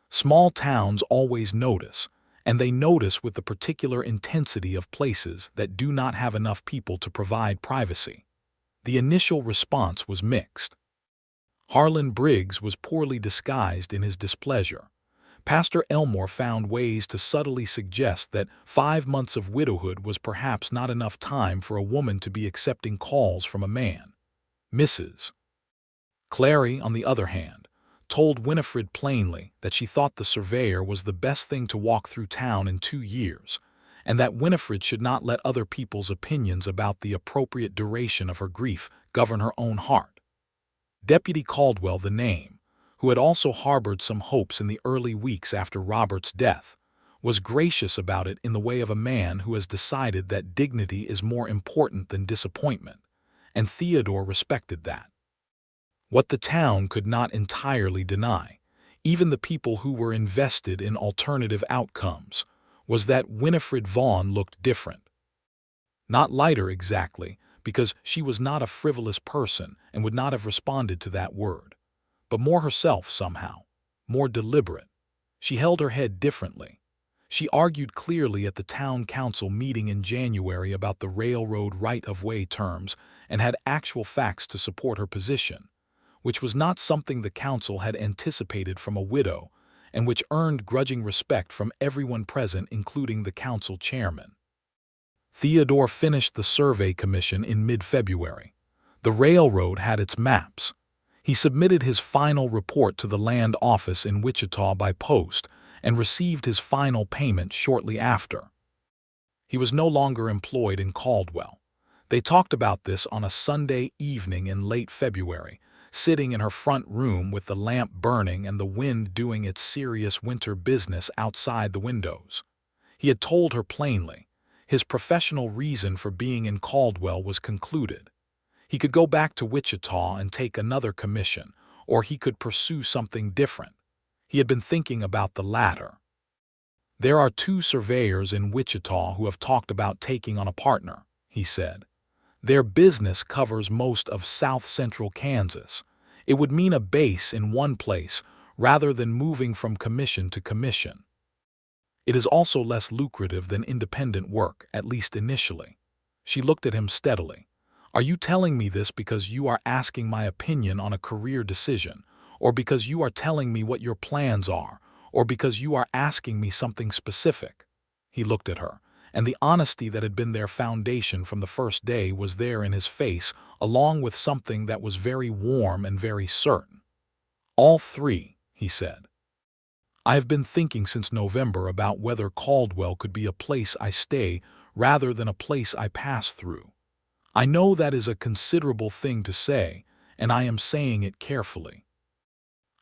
Small towns always notice, and they notice with the particular intensity of places that do not have enough people to provide privacy. The initial response was mixed. Harlan Briggs was poorly disguised in his displeasure. Pastor Elmore found ways to subtly suggest that 5 months of widowhood was perhaps not enough time for a woman to be accepting calls from a man. Mrs. Clary, on the other hand, told Winifred plainly that she thought the surveyor was the best thing to walk through town in 2 years, and that Winifred should not let other people's opinions about the appropriate duration of her grief govern her own heart. Deputy Caldwell, the name, who had also harbored some hopes in the early weeks after Robert's death, was gracious about it in the way of a man who has decided that dignity is more important than disappointment, and Theodore respected that. What the town could not entirely deny, even the people who were invested in alternative outcomes, was that Winifred Vaughn looked different. Not lighter exactly, because she was not a frivolous person and would not have responded to that word, but more herself somehow, more deliberate. She held her head differently. She argued clearly at the town council meeting in January about the railroad right-of-way terms and had actual facts to support her position, which was not something the council had anticipated from a widow, and which earned grudging respect from everyone present, including the council chairman. Theodore finished the survey commission in mid-February. The railroad had its maps. He submitted his final report to the land office in Wichita by post and received his final payment shortly after. He was no longer employed in Caldwell. They talked about this on a Sunday evening in late February, sitting in her front room with the lamp burning and the wind doing its serious winter business outside the windows. He had told her plainly. His professional reason for being in Caldwell was concluded. He could go back to Wichita and take another commission, or he could pursue something different. He had been thinking about the latter. There are 2 surveyors in Wichita who have talked about taking on a partner, he said. Their business covers most of south-central Kansas. It would mean a base in one place rather than moving from commission to commission. It is also less lucrative than independent work, at least initially. She looked at him steadily. Are you telling me this because you are asking my opinion on a career decision, or because you are telling me what your plans are, or because you are asking me something specific? He looked at her, and the honesty that had been their foundation from the first day was there in his face, along with something that was very warm and very certain. All 3, he said. I have been thinking since November about whether Caldwell could be a place I stay rather than a place I pass through. I know that is a considerable thing to say, and I am saying it carefully.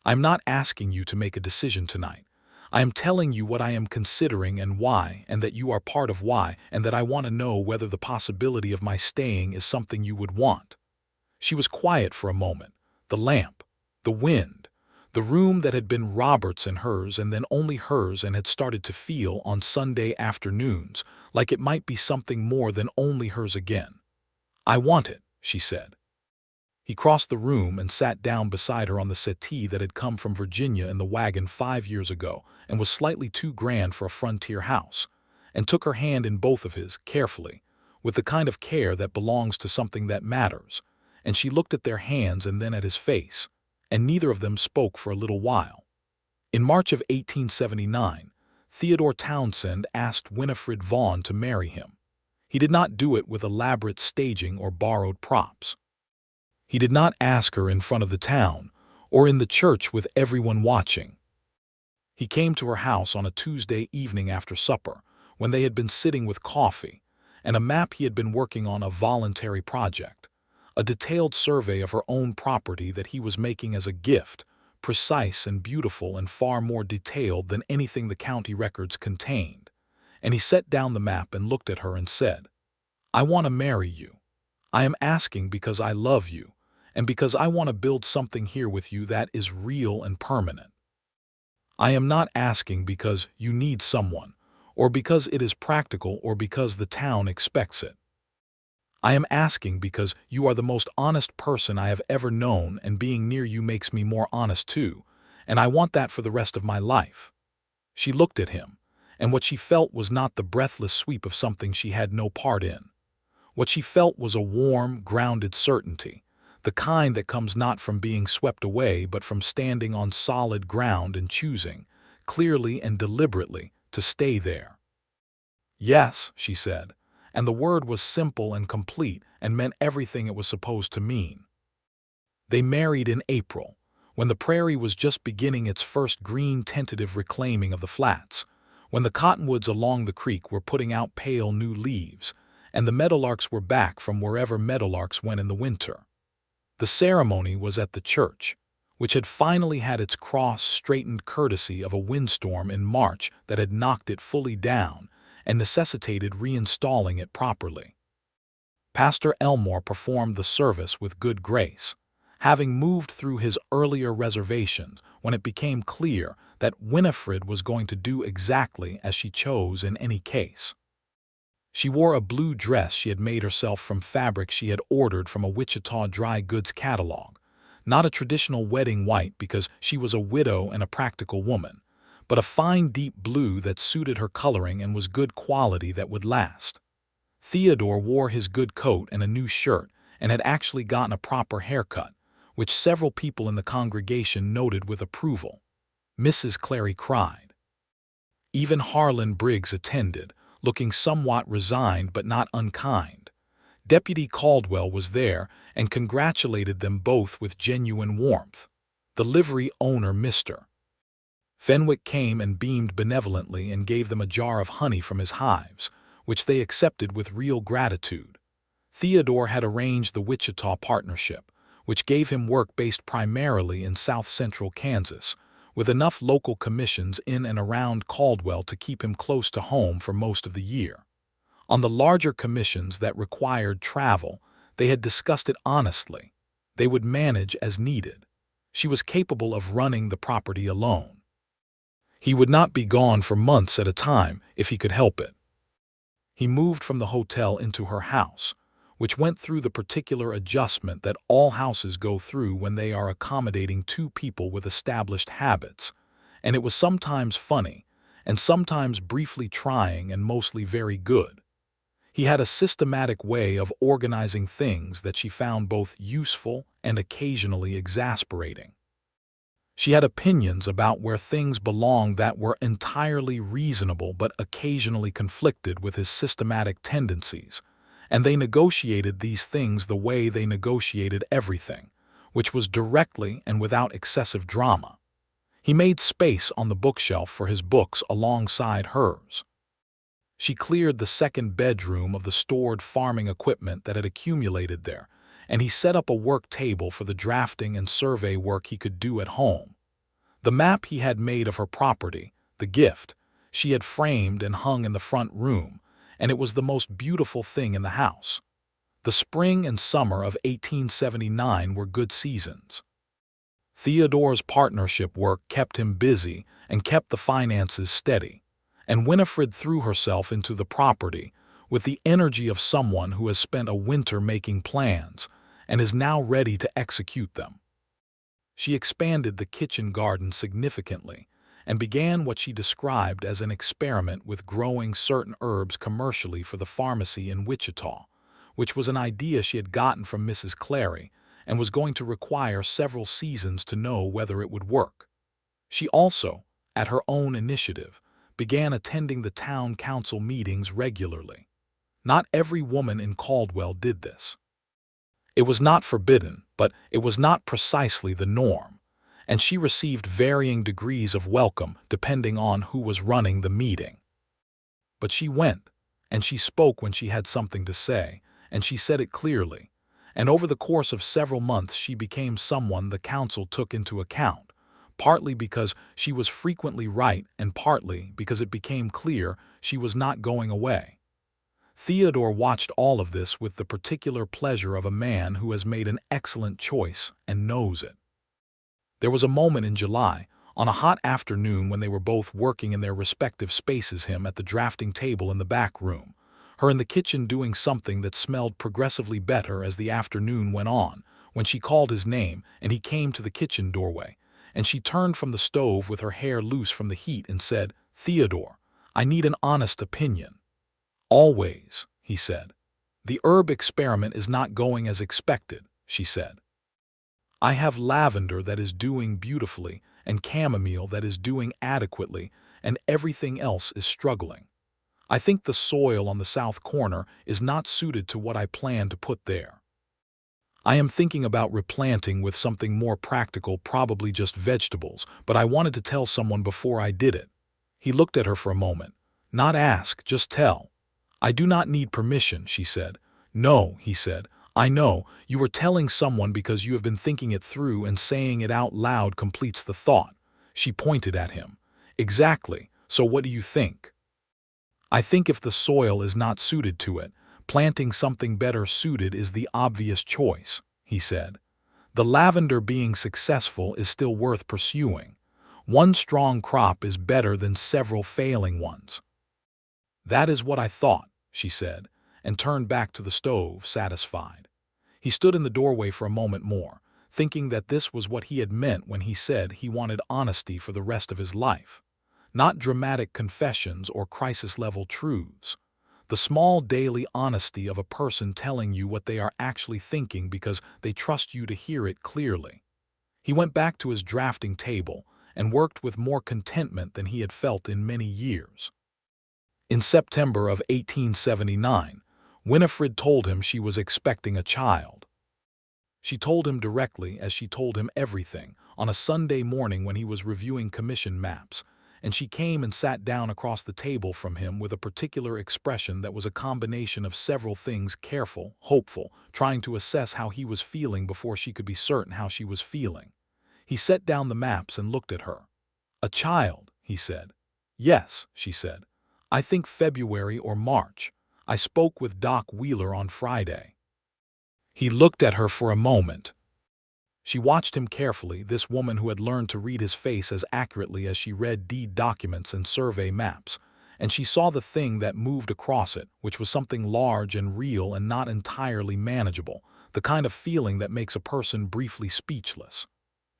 I am not asking you to make a decision tonight. I am telling you what I am considering and why, and that you are part of why, and that I want to know whether the possibility of my staying is something you would want. She was quiet for a moment. The lamp, the wind, the room that had been Robert's and hers and then only hers and had started to feel on Sunday afternoons like it might be something more than only hers again. I want it, she said. He crossed the room and sat down beside her on the settee that had come from Virginia in the wagon 5 years ago and was slightly too grand for a frontier house, and took her hand in both of his, carefully, with the kind of care that belongs to something that matters, and she looked at their hands and then at his face, and neither of them spoke for a little while. In March of 1879, Theodore Townsend asked Winifred Vaughn to marry him. He did not do it with elaborate staging or borrowed props. He did not ask her in front of the town or in the church with everyone watching. He came to her house on a Tuesday evening after supper, when they had been sitting with coffee, and a map he had been working on, a voluntary project, a detailed survey of her own property that he was making as a gift, precise and beautiful and far more detailed than anything the county records contained. And he set down the map and looked at her and said, "I want to marry you. I am asking because I love you, and because I want to build something here with you that is real and permanent. I am not asking because you need someone, or because it is practical, or because the town expects it. I am asking because you are the most honest person I have ever known, and being near you makes me more honest too, and I want that for the rest of my life." She looked at him, and what she felt was not the breathless sweep of something she had no part in. What she felt was a warm, grounded certainty, the kind that comes not from being swept away but from standing on solid ground and choosing, clearly and deliberately, to stay there. "Yes," she said, and the word was simple and complete and meant everything it was supposed to mean. They married in April, when the prairie was just beginning its first green tentative reclaiming of the flats, when the cottonwoods along the creek were putting out pale new leaves, and the meadowlarks were back from wherever meadowlarks went in the winter. The ceremony was at the church, which had finally had its cross straightened courtesy of a windstorm in March that had knocked it fully down and necessitated reinstalling it properly. Pastor Elmore performed the service with good grace, having moved through his earlier reservations when it became clear that Winifred was going to do exactly as she chose in any case. She wore a blue dress she had made herself from fabric she had ordered from a Wichita dry goods catalog, not a traditional wedding white because she was a widow and a practical woman, but a fine deep blue that suited her coloring and was good quality that would last. Theodore wore his good coat and a new shirt and had actually gotten a proper haircut, which several people in the congregation noted with approval. Mrs. Clary cried. Even Harlan Briggs attended, looking somewhat resigned but not unkind. Deputy Caldwell was there and congratulated them both with genuine warmth. The livery owner, Mr. Fenwick, came and beamed benevolently and gave them a jar of honey from his hives, which they accepted with real gratitude. Theodore had arranged the Wichita partnership, which gave him work based primarily in south-central Kansas, with enough local commissions in and around Caldwell to keep him close to home for most of the year. On the larger commissions that required travel, they had discussed it honestly. They would manage as needed. She was capable of running the property alone. He would not be gone for months at a time if he could help it. He moved from the hotel into her house, which went through the particular adjustment that all houses go through when they are accommodating two people with established habits, and it was sometimes funny, and sometimes briefly trying, and mostly very good. He had a systematic way of organizing things that she found both useful and occasionally exasperating. She had opinions about where things belonged that were entirely reasonable but occasionally conflicted with his systematic tendencies, and they negotiated these things the way they negotiated everything, which was directly and without excessive drama. He made space on the bookshelf for his books alongside hers. She cleared the second bedroom of the stored farming equipment that had accumulated there, and he set up a work table for the drafting and survey work he could do at home. The map he had made of her property, the gift, she had framed and hung in the front room, and it was the most beautiful thing in the house. The spring and summer of 1879 were good seasons. Theodore's partnership work kept him busy and kept the finances steady, and Winifred threw herself into the property with the energy of someone who has spent a winter making plans and is now ready to execute them. She expanded the kitchen garden significantly and began what she described as an experiment with growing certain herbs commercially for the pharmacy in Wichita, which was an idea she had gotten from Mrs. Clary and was going to require several seasons to know whether it would work. She also, at her own initiative, began attending the town council meetings regularly. Not every woman in Caldwell did this. It was not forbidden, but it was not precisely the norm, and she received varying degrees of welcome depending on who was running the meeting. But she went, and she spoke when she had something to say, and she said it clearly. And over the course of several months she became someone the council took into account, partly because she was frequently right and partly because it became clear she was not going away. Theodore watched all of this with the particular pleasure of a man who has made an excellent choice and knows it. There was a moment in July, on a hot afternoon when they were both working in their respective spaces, him at the drafting table in the back room, her in the kitchen doing something that smelled progressively better as the afternoon went on, when she called his name and he came to the kitchen doorway, and she turned from the stove with her hair loose from the heat and said, "Theodore, I need an honest opinion." "Always," he said. "The herb experiment is not going as expected," she said. "I have lavender that is doing beautifully and chamomile that is doing adequately, and everything else is struggling. I think the soil on the south corner is not suited to what I plan to put there. I am thinking about replanting with something more practical, probably just vegetables, but I wanted to tell someone before I did it." He looked at her for a moment. "Not ask, just tell." "I do not need permission," she said. "No," he said. "I know, you are telling someone because you have been thinking it through, and saying it out loud completes the thought." She pointed at him. "Exactly, so what do you think?" "I think if the soil is not suited to it, planting something better suited is the obvious choice," he said. "The lavender being successful is still worth pursuing. One strong crop is better than several failing ones." "That is what I thought," she said, and turned back to the stove, satisfied. He stood in the doorway for a moment more, thinking that this was what he had meant when he said he wanted honesty for the rest of his life. Not dramatic confessions or crisis-level truths. The small daily honesty of a person telling you what they are actually thinking because they trust you to hear it clearly. He went back to his drafting table and worked with more contentment than he had felt in many years. In September of 1879, Winifred told him she was expecting a child. She told him directly, as she told him everything, on a Sunday morning when he was reviewing commission maps, and she came and sat down across the table from him with a particular expression that was a combination of several things: careful, hopeful, trying to assess how he was feeling before she could be certain how she was feeling. He set down the maps and looked at her. "A child," he said. "Yes," she said. "I think February or March. I spoke with Doc Wheeler on Friday." He looked at her for a moment. She watched him carefully, this woman who had learned to read his face as accurately as she read deed documents and survey maps, and she saw the thing that moved across it, which was something large and real and not entirely manageable, the kind of feeling that makes a person briefly speechless.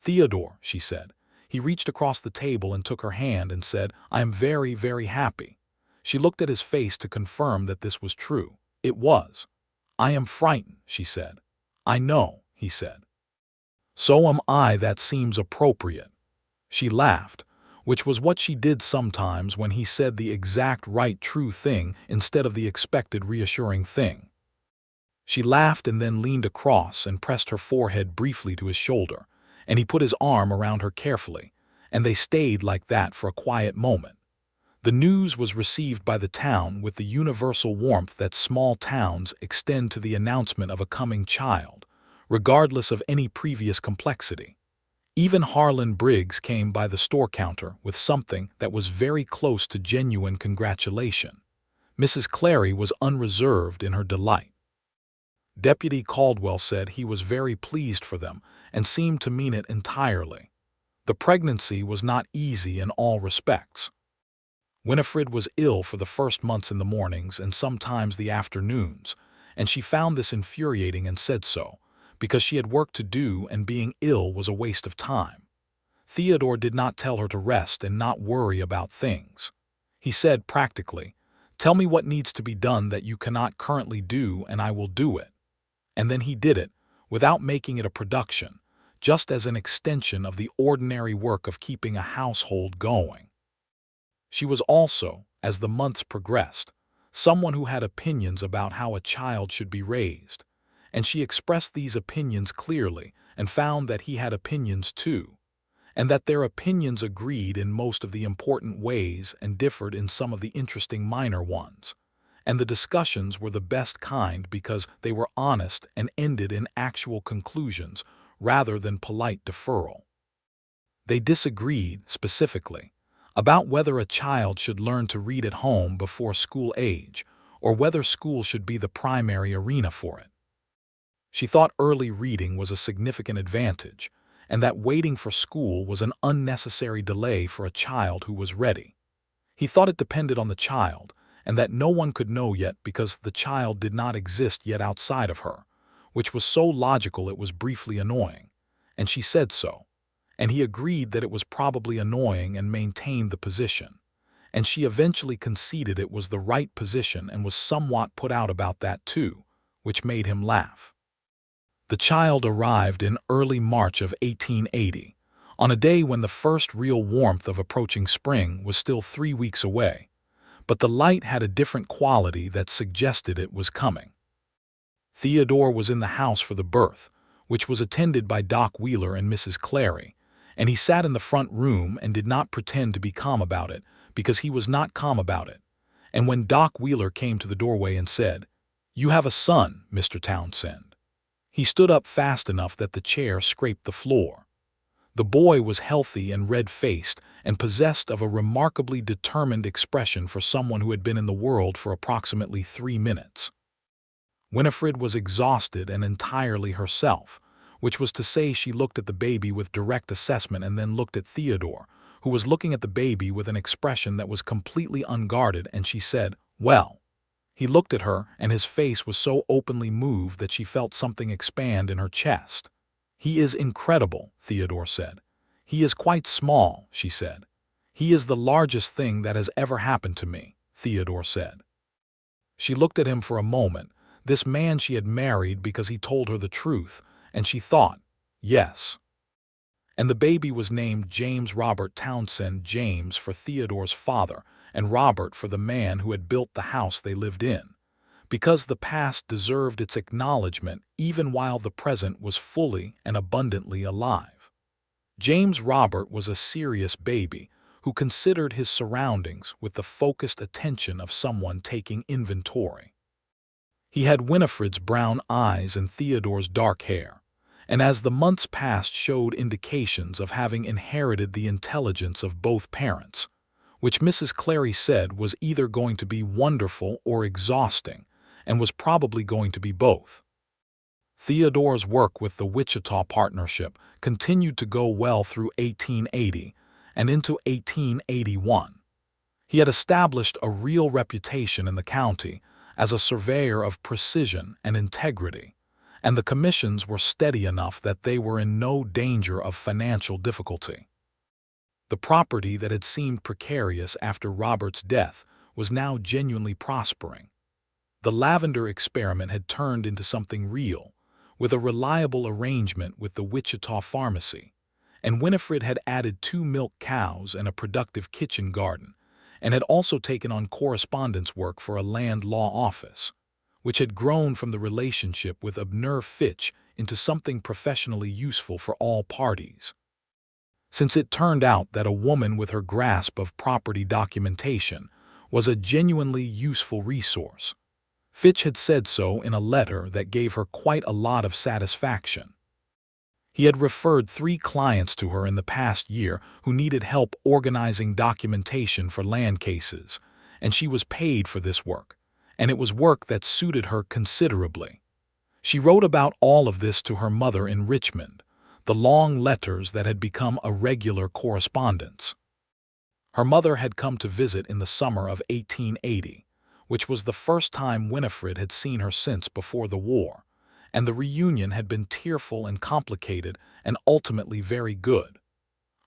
"Theodore," she said. He reached across the table and took her hand and said, "I am very, very happy." She looked at his face to confirm that this was true. It was. "I am frightened," she said. "I know," he said. "So am I. That seems appropriate." She laughed, which was what she did sometimes when he said the exact right true thing instead of the expected reassuring thing. She laughed and then leaned across and pressed her forehead briefly to his shoulder, and he put his arm around her carefully, and they stayed like that for a quiet moment. The news was received by the town with the universal warmth that small towns extend to the announcement of a coming child, regardless of any previous complexity. Even Harlan Briggs came by the store counter with something that was very close to genuine congratulation. Mrs. Clary was unreserved in her delight. Deputy Caldwell said he was very pleased for them and seemed to mean it entirely. The pregnancy was not easy in all respects. Winifred was ill for the first months in the mornings and sometimes the afternoons, and she found this infuriating and said so, because she had work to do and being ill was a waste of time. Theodore did not tell her to rest and not worry about things. He said practically, "Tell me what needs to be done that you cannot currently do and I will do it." And then he did it, without making it a production, just as an extension of the ordinary work of keeping a household going. She was also, as the months progressed, someone who had opinions about how a child should be raised, and she expressed these opinions clearly and found that he had opinions too. and that their opinions agreed in most of the important ways and differed in some of the interesting minor ones. And the discussions were the best kind because they were honest and ended in actual conclusions rather than polite deferral. They disagreed, specifically, about whether a child should learn to read at home before school age or whether school should be the primary arena for it. She thought early reading was a significant advantage, and that waiting for school was an unnecessary delay for a child who was ready. He thought it depended on the child, and that no one could know yet because the child did not exist yet outside of her, which was so logical it was briefly annoying, and she said so, and he agreed that it was probably annoying and maintained the position, and she eventually conceded it was the right position and was somewhat put out about that too, which made him laugh. The child arrived in early March of 1880, on a day when the first real warmth of approaching spring was still 3 weeks away, but the light had a different quality that suggested it was coming. Theodore was in the house for the birth, which was attended by Doc Wheeler and Mrs. Clary, and he sat in the front room and did not pretend to be calm about it because he was not calm about it. And when Doc Wheeler came to the doorway and said, "You have a son, Mr. Townsend," he stood up fast enough that the chair scraped the floor. The boy was healthy and red-faced and possessed of a remarkably determined expression for someone who had been in the world for approximately 3 minutes. Winifred was exhausted and entirely herself, which was to say she looked at the baby with direct assessment and then looked at Theodore, who was looking at the baby with an expression that was completely unguarded, and she said, "Well." He looked at her, and his face was so openly moved that she felt something expand in her chest. "He is incredible," Theodore said. "He is quite small," she said. "He is the largest thing that has ever happened to me," Theodore said. She looked at him for a moment, this man she had married because he told her the truth, and she thought, yes. And the baby was named James Robert Townsend, James for Theodore's father, and Robert for the man who had built the house they lived in, because the past deserved its acknowledgement even while the present was fully and abundantly alive. James Robert was a serious baby who considered his surroundings with the focused attention of someone taking inventory. He had Winifred's brown eyes and Theodore's dark hair, and as the months passed showed indications of having inherited the intelligence of both parents, which Mrs. Clary said was either going to be wonderful or exhausting, and was probably going to be both. Theodore's work with the Wichita Partnership continued to go well through 1880 and into 1881. He had established a real reputation in the county as a surveyor of precision and integrity, and the commissions were steady enough that they were in no danger of financial difficulty. The property that had seemed precarious after Robert's death was now genuinely prospering. The lavender experiment had turned into something real, with a reliable arrangement with the Wichita pharmacy, and Winifred had added 2 milk cows and a productive kitchen garden, and had also taken on correspondence work for a land law office, which had grown from the relationship with Abner Fitch into something professionally useful for all parties. Since it turned out that a woman with her grasp of property documentation was a genuinely useful resource. Fitch had said so in a letter that gave her quite a lot of satisfaction. He had referred 3 clients to her in the past year who needed help organizing documentation for land cases, and she was paid for this work, and it was work that suited her considerably. She wrote about all of this to her mother in Richmond, the long letters that had become a regular correspondence. Her mother had come to visit in the summer of 1880, which was the first time Winifred had seen her since before the war, and the reunion had been tearful and complicated and ultimately very good.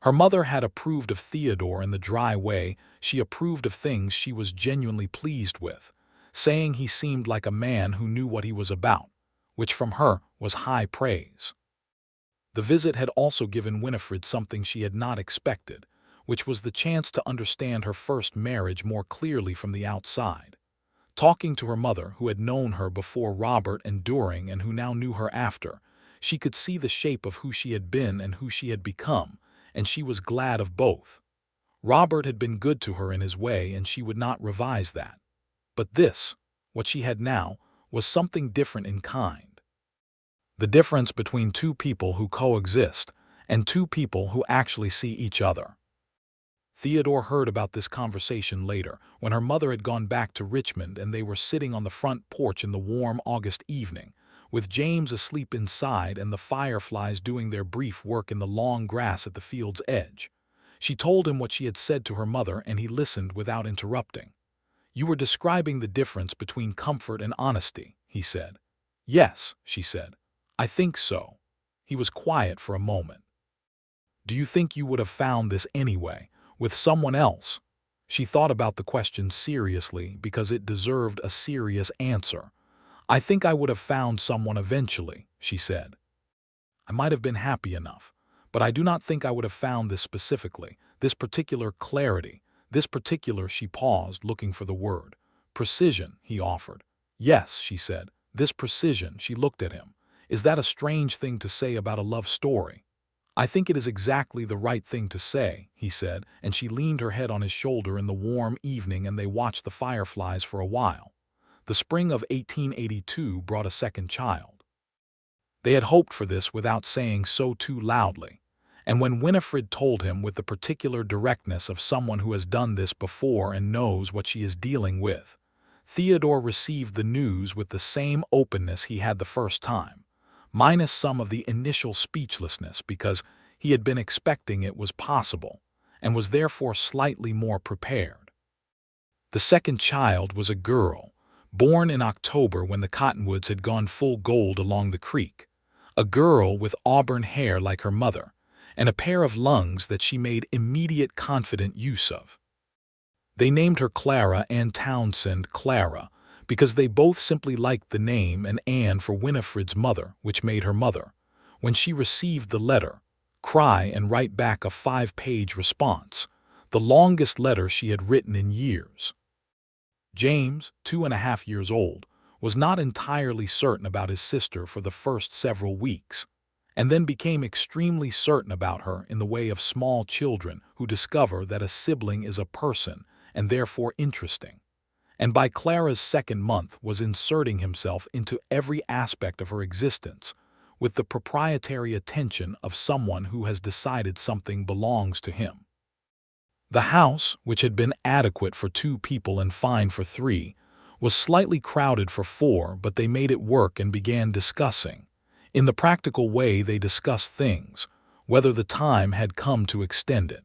Her mother had approved of Theodore in the dry way she approved of things she was genuinely pleased with, saying he seemed like a man who knew what he was about, which from her was high praise. The visit had also given Winifred something she had not expected, which was the chance to understand her first marriage more clearly from the outside. Talking to her mother, who had known her before Robert and during and who now knew her after, she could see the shape of who she had been and who she had become, and she was glad of both. Robert had been good to her in his way, and she would not revise that. But this, what she had now, was something different in kind. The difference between two people who coexist and two people who actually see each other. Theodore heard about this conversation later, when her mother had gone back to Richmond and they were sitting on the front porch in the warm August evening, with James asleep inside and the fireflies doing their brief work in the long grass at the field's edge. She told him what she had said to her mother, and he listened without interrupting. "You were describing the difference between comfort and honesty," he said. "Yes," she said. "I think so." He was quiet for a moment. "Do you think you would have found this anyway, with someone else?" She thought about the question seriously because it deserved a serious answer. "I think I would have found someone eventually," she said. "I might have been happy enough, but I do not think I would have found this specifically, this particular clarity, this particular—" She paused, looking for the word. "Precision," he offered. "Yes," she said, "this precision." She looked at him. "Is that a strange thing to say about a love story?" "I think it is exactly the right thing to say," he said, and she leaned her head on his shoulder in the warm evening, and they watched the fireflies for a while. The spring of 1882 brought a second child. They had hoped for this without saying so too loudly. And when Winifred told him with the particular directness of someone who has done this before and knows what she is dealing with, Theodore received the news with the same openness he had the first time, minus some of the initial speechlessness, because he had been expecting it was possible and was therefore slightly more prepared. The second child was a girl, born in October when the cottonwoods had gone full gold along the creek, a girl with auburn hair like her mother, and a pair of lungs that she made immediate confident use of. They named her Clara Ann Townsend Clara, because they both simply liked the name, and Ann for Winifred's mother, which made her mother. When she received the letter, cry and write back a 5-page response, the longest letter she had written in years. James, 2.5 years old, was not entirely certain about his sister for the first several weeks, and then became extremely certain about her in the way of small children who discover that a sibling is a person and therefore interesting. And by Clara's second month was inserting himself into every aspect of her existence with the proprietary attention of someone who has decided something belongs to him. The house, which had been adequate for 2 people and fine for 3, was slightly crowded for 4, but they made it work and began discussing. In the practical way they discussed things, whether the time had come to extend it.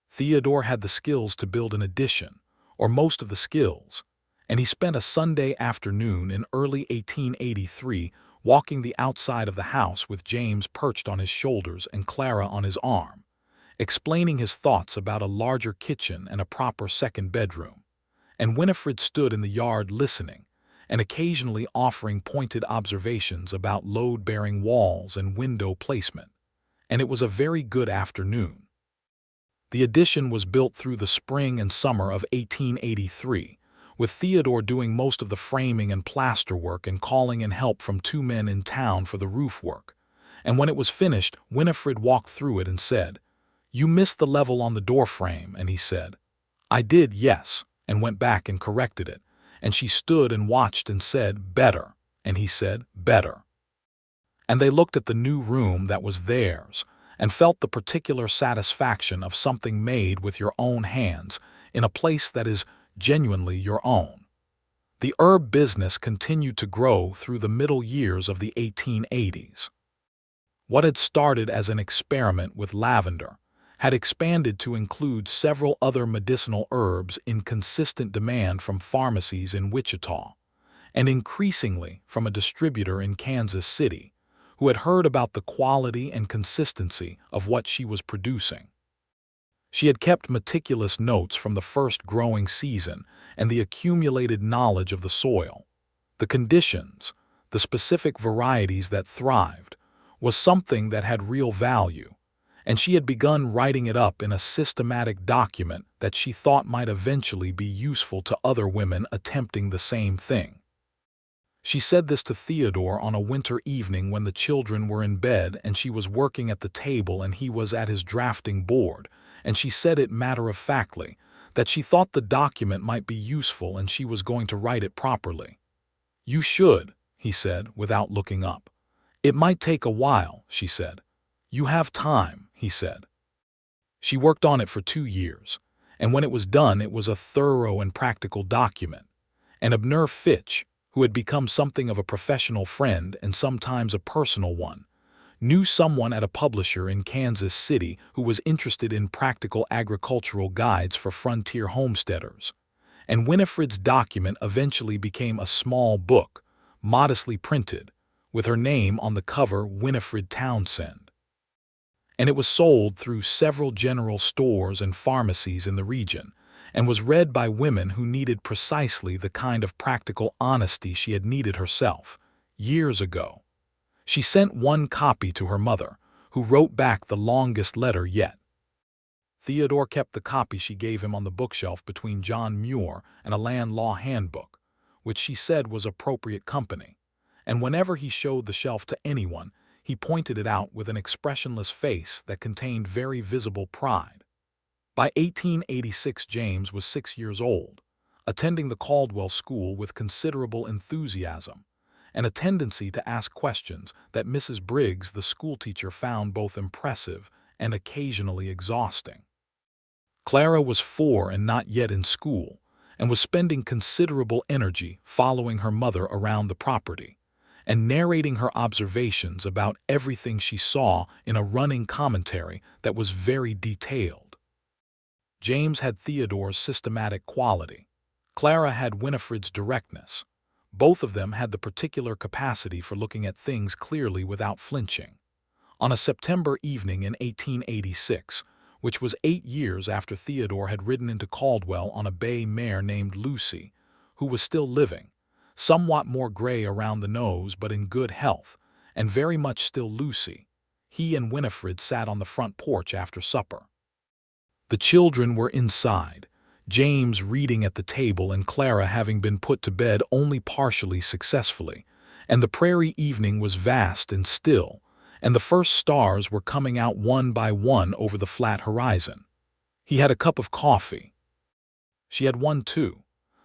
Theodore had the skills to build an addition, or most of the skills, and he spent a Sunday afternoon in early 1883 walking the outside of the house with James perched on his shoulders and Clara on his arm, explaining his thoughts about a larger kitchen and a proper second bedroom. And Winifred stood in the yard listening, and occasionally offering pointed observations about load-bearing walls and window placement. And it was a very good afternoon. The addition was built through the spring and summer of 1883, with Theodore doing most of the framing and plasterwork and calling in help from 2 men in town for the roof work. And when it was finished, Winifred walked through it and said, "You missed the level on the door frame," and he said, "I did, yes," and went back and corrected it. And she stood and watched and said, "Better," and he said, "Better." And they looked at the new room that was theirs, and felt the particular satisfaction of something made with your own hands in a place that is genuinely your own. The herb business continued to grow through the middle years of the 1880s. What had started as an experiment with lavender had expanded to include several other medicinal herbs in consistent demand from pharmacies in Wichita, and increasingly from a distributor in Kansas City, who had heard about the quality and consistency of what she was producing. She had kept meticulous notes from the first growing season and the accumulated knowledge of the soil. The conditions, the specific varieties that thrived, was something that had real value, and she had begun writing it up in a systematic document that she thought might eventually be useful to other women attempting the same thing. She said this to Theodore on a winter evening when the children were in bed and she was working at the table and he was at his drafting board, and she said it matter-of-factly, that she thought the document might be useful and she was going to write it properly. "You should," he said, without looking up. "It might take a while," she said. "You have time," he said. She worked on it for 2 years, and when it was done it was a thorough and practical document. And Abner Fitch, who had become something of a professional friend and sometimes a personal one, knew someone at a publisher in Kansas City who was interested in practical agricultural guides for frontier homesteaders. And Winifred's document eventually became a small book, modestly printed, with her name on the cover, Winifred Townsend. And it was sold through several general stores and pharmacies in the region, and was read by women who needed precisely the kind of practical honesty she had needed herself, years ago. She sent one copy to her mother, who wrote back the longest letter yet. Theodore kept the copy she gave him on the bookshelf between John Muir and a land law handbook, which she said was appropriate company, and whenever he showed the shelf to anyone, he pointed it out with an expressionless face that contained very visible pride. By 1886 James was 6 years old, attending the Caldwell school with considerable enthusiasm, and a tendency to ask questions that Mrs. Briggs, the schoolteacher, found both impressive and occasionally exhausting. Clara was 4 and not yet in school, and was spending considerable energy following her mother around the property, and narrating her observations about everything she saw in a running commentary that was very detailed. James had Theodore's systematic quality. Clara had Winifred's directness. Both of them had the particular capacity for looking at things clearly without flinching. On a September evening in 1886, which was 8 years after Theodore had ridden into Caldwell on a bay mare named Lucy, who was still living, somewhat more gray around the nose but in good health, and very much still Lucy, he and Winifred sat on the front porch after supper. The children were inside, James reading at the table and Clara having been put to bed only partially successfully, and the prairie evening was vast and still, and the first stars were coming out one by one over the flat horizon. He had a cup of coffee. She had one too.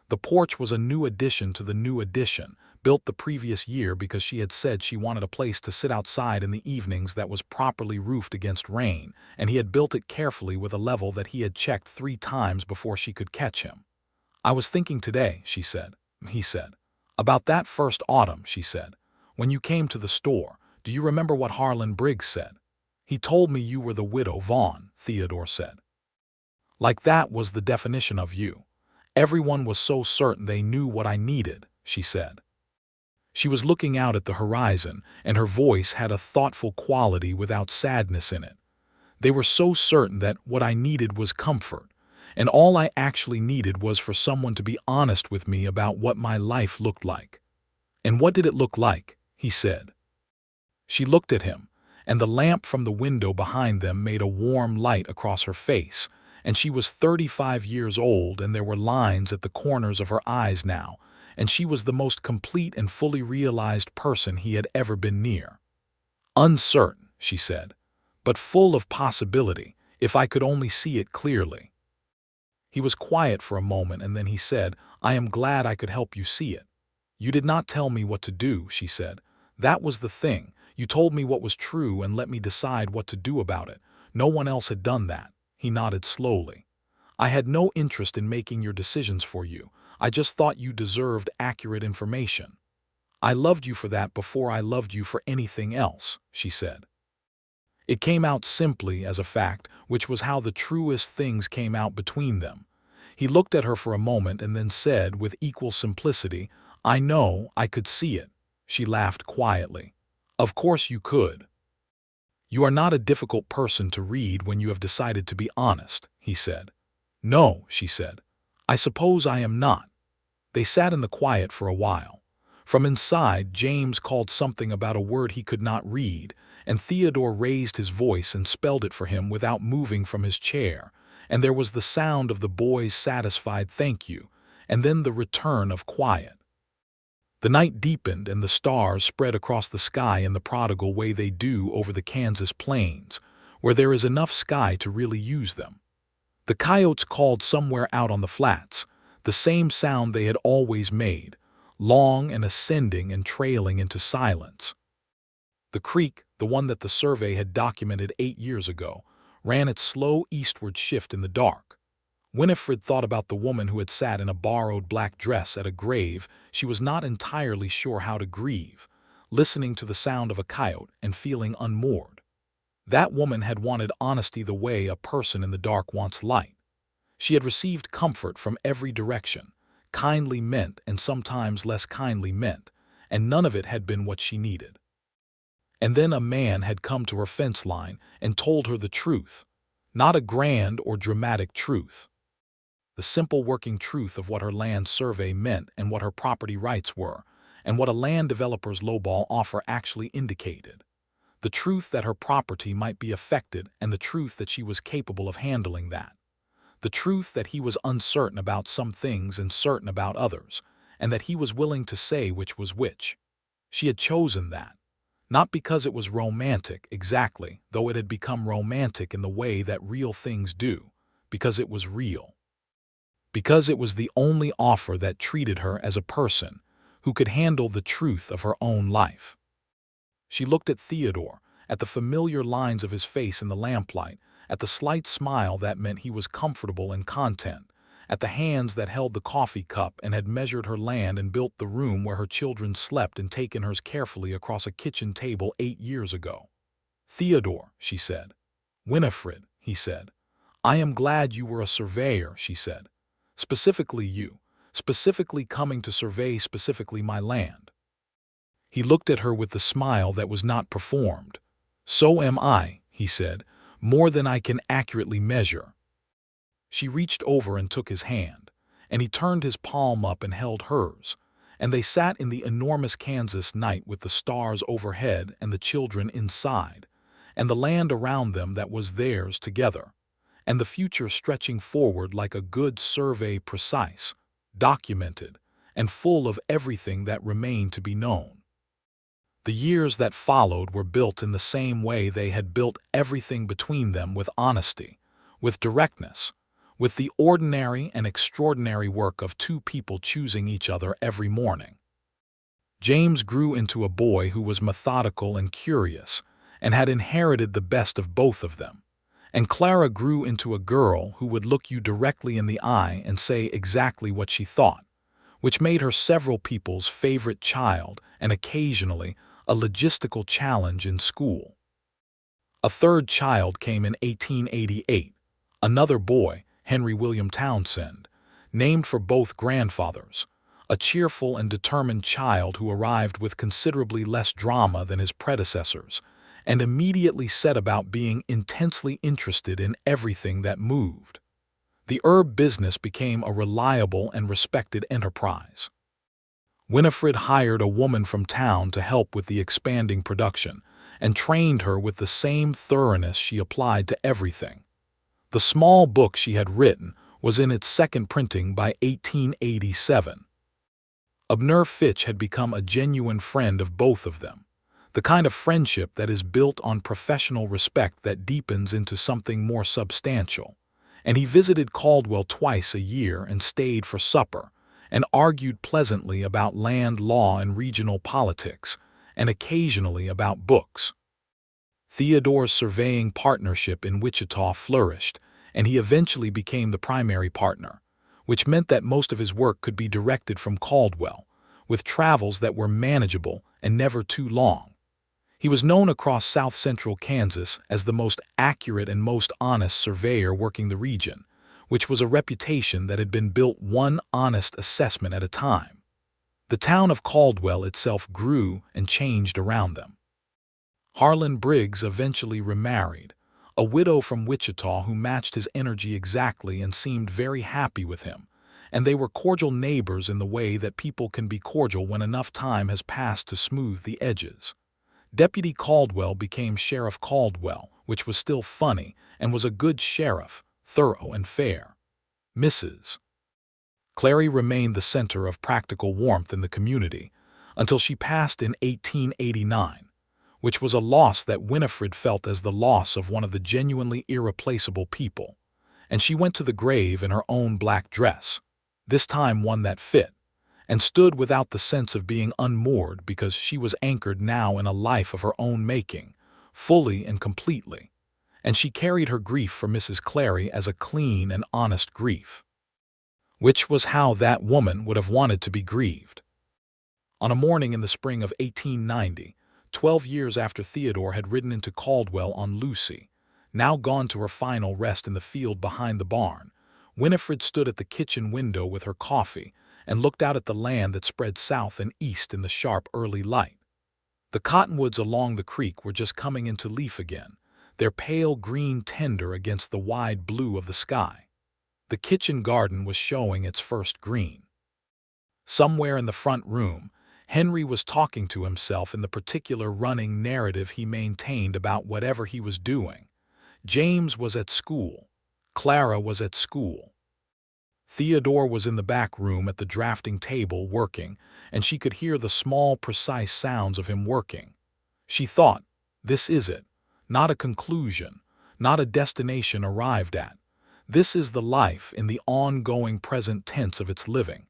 The porch was a new addition to the new addition, built the previous year because she had said she wanted a place to sit outside in the evenings that was properly roofed against rain, and he had built it carefully with a level that he had checked 3 times before she could catch him. "I was thinking today," he said, "about that first autumn," she said, "when you came to the store. Do you remember what Harlan Briggs said?" "He told me you were the widow Vaughn," Theodore said. "Like that was the definition of you. Everyone was so certain they knew what I needed," she said. She was looking out at the horizon, and her voice had a thoughtful quality without sadness in it. "They were so certain that what I needed was comfort, and all I actually needed was for someone to be honest with me about what my life looked like." "And what did it look like?" he said. She looked at him, and the lamp from the window behind them made a warm light across her face, and she was 35 years old, and there were lines at the corners of her eyes now, and she was the most complete and fully realized person he had ever been near. "Uncertain," she said, "but full of possibility, if I could only see it clearly." He was quiet for a moment, and then he said, "I am glad I could help you see it." "You did not tell me what to do," she said. "That was the thing. You told me what was true and let me decide what to do about it. No one else had done that." He nodded slowly. "I had no interest in making your decisions for you. I just thought you deserved accurate information. I loved you for that before I loved you for anything else," she said. It came out simply as a fact, which was how the truest things came out between them. He looked at her for a moment and then said with equal simplicity, "I know, I could see it." She laughed quietly. "Of course you could." "You are not a difficult person to read when you have decided to be honest," he said. "No," she said. "I suppose I am not." They sat in the quiet for a while. From inside, James called something about a word he could not read, and Theodore raised his voice and spelled it for him without moving from his chair, and there was the sound of the boy's satisfied "thank you," and then the return of quiet. The night deepened and the stars spread across the sky in the prodigal way they do over the Kansas plains, where there is enough sky to really use them. The coyotes called somewhere out on the flats, the same sound they had always made, long and ascending and trailing into silence. The creek, the one that the survey had documented 8 years ago, ran its slow eastward shift in the dark. Winifred thought about the woman who had sat in a borrowed black dress at a grave she was not entirely sure how to grieve, listening to the sound of a coyote and feeling unmoored. That woman had wanted honesty the way a person in the dark wants light. She had received comfort from every direction, kindly meant and sometimes less kindly meant, and none of it had been what she needed. And then a man had come to her fence line and told her the truth, not a grand or dramatic truth. The simple working truth of what her land survey meant and what her property rights were, and what a land developer's lowball offer actually indicated. The truth that her property might be affected and the truth that she was capable of handling that. The truth that he was uncertain about some things and certain about others, and that he was willing to say which was which. She had chosen that. Not because it was romantic exactly, though it had become romantic in the way that real things do, because it was real. Because it was the only offer that treated her as a person who could handle the truth of her own life. She looked at Theodore, at the familiar lines of his face in the lamplight, at the slight smile that meant he was comfortable and content, at the hands that held the coffee cup and had measured her land and built the room where her children slept and taken hers carefully across a kitchen table 8 years ago. "Theodore," she said. "Winifred," he said. "I am glad you were a surveyor," she said. "Specifically you, specifically coming to survey specifically my land." He looked at her with the smile that was not performed. "So am I," he said, "more than I can accurately measure." She reached over and took his hand, and he turned his palm up and held hers, and they sat in the enormous Kansas night with the stars overhead and the children inside, and the land around them that was theirs together, and the future stretching forward like a good survey, precise, documented, and full of everything that remained to be known. The years that followed were built in the same way they had built everything between them, with honesty, with directness, with the ordinary and extraordinary work of two people choosing each other every morning. James grew into a boy who was methodical and curious, and had inherited the best of both of them. And Clara grew into a girl who would look you directly in the eye and say exactly what she thought, which made her several people's favorite child and occasionally a logistical challenge in school. A third child came in 1888, another boy, Henry William Townsend, named for both grandfathers, a cheerful and determined child who arrived with considerably less drama than his predecessors, and immediately set about being intensely interested in everything that moved. The herb business became a reliable and respected enterprise. Winifred hired a woman from town to help with the expanding production, and trained her with the same thoroughness she applied to everything. The small book she had written was in its second printing by 1887. Abner Fitch had become a genuine friend of both of them, the kind of friendship that is built on professional respect that deepens into something more substantial, and he visited Caldwell twice a year and stayed for supper, and argued pleasantly about land law and regional politics, and occasionally about books. Theodore's surveying partnership in Wichita flourished, and he eventually became the primary partner, which meant that most of his work could be directed from Caldwell, with travels that were manageable and never too long. He was known across south-central Kansas as the most accurate and most honest surveyor working the region, which was a reputation that had been built one honest assessment at a time. The town of Caldwell itself grew and changed around them. Harlan Briggs eventually remarried, a widow from Wichita who matched his energy exactly and seemed very happy with him, and they were cordial neighbors in the way that people can be cordial when enough time has passed to smooth the edges. Deputy Caldwell became Sheriff Caldwell, which was still funny, and was a good sheriff, thorough and fair. Mrs. Clary remained the center of practical warmth in the community, until she passed in 1889, which was a loss that Winifred felt as the loss of one of the genuinely irreplaceable people, and she went to the grave in her own black dress, this time one that fit, and stood without the sense of being unmoored because she was anchored now in a life of her own making, fully and completely, and she carried her grief for Mrs. Clary as a clean and honest grief, which was how that woman would have wanted to be grieved. On a morning in the spring of 1890, 12 years after Theodore had ridden into Caldwell on Lucy, now gone to her final rest in the field behind the barn, Winifred stood at the kitchen window with her coffee and looked out at the land that spread south and east in the sharp early light. The cottonwoods along the creek were just coming into leaf again, their pale green tender against the wide blue of the sky. The kitchen garden was showing its first green. Somewhere in the front room, Henry was talking to himself in the particular running narrative he maintained about whatever he was doing. James was at school. Clara was at school. Theodore was in the back room at the drafting table working, and she could hear the small, precise sounds of him working. She thought, this is it, not a conclusion, not a destination arrived at. This is the life in the ongoing present tense of its living.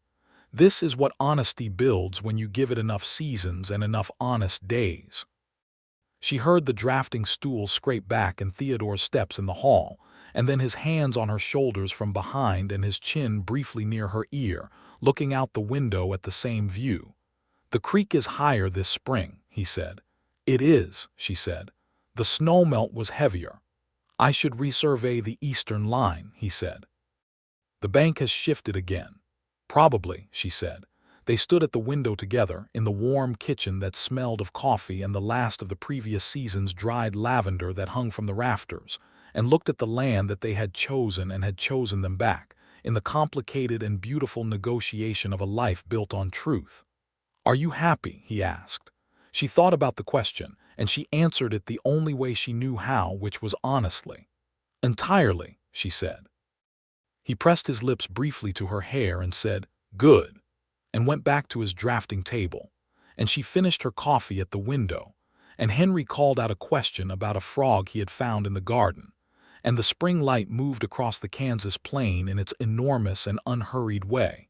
This is what honesty builds when you give it enough seasons and enough honest days. She heard the drafting stool scrape back and Theodore's steps in the hall, and then his hands on her shoulders from behind and his chin briefly near her ear, looking out the window at the same view. "The creek is higher this spring," he said. "It is," she said. "The snowmelt was heavier. I should resurvey the eastern line," he said. "The bank has shifted again." "Probably," she said. They stood at the window together, in the warm kitchen that smelled of coffee and the last of the previous season's dried lavender that hung from the rafters, and looked at the land that they had chosen and had chosen them back, in the complicated and beautiful negotiation of a life built on truth. "Are you happy?" he asked. She thought about the question, and she answered it the only way she knew how, which was honestly. "Entirely," she said. He pressed his lips briefly to her hair and said, "Good," and went back to his drafting table, and she finished her coffee at the window, and Henry called out a question about a frog he had found in the garden, and the spring light moved across the Kansas plain in its enormous and unhurried way,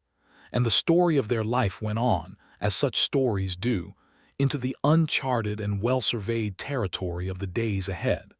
and the story of their life went on, as such stories do, into the uncharted and well-surveyed territory of the days ahead.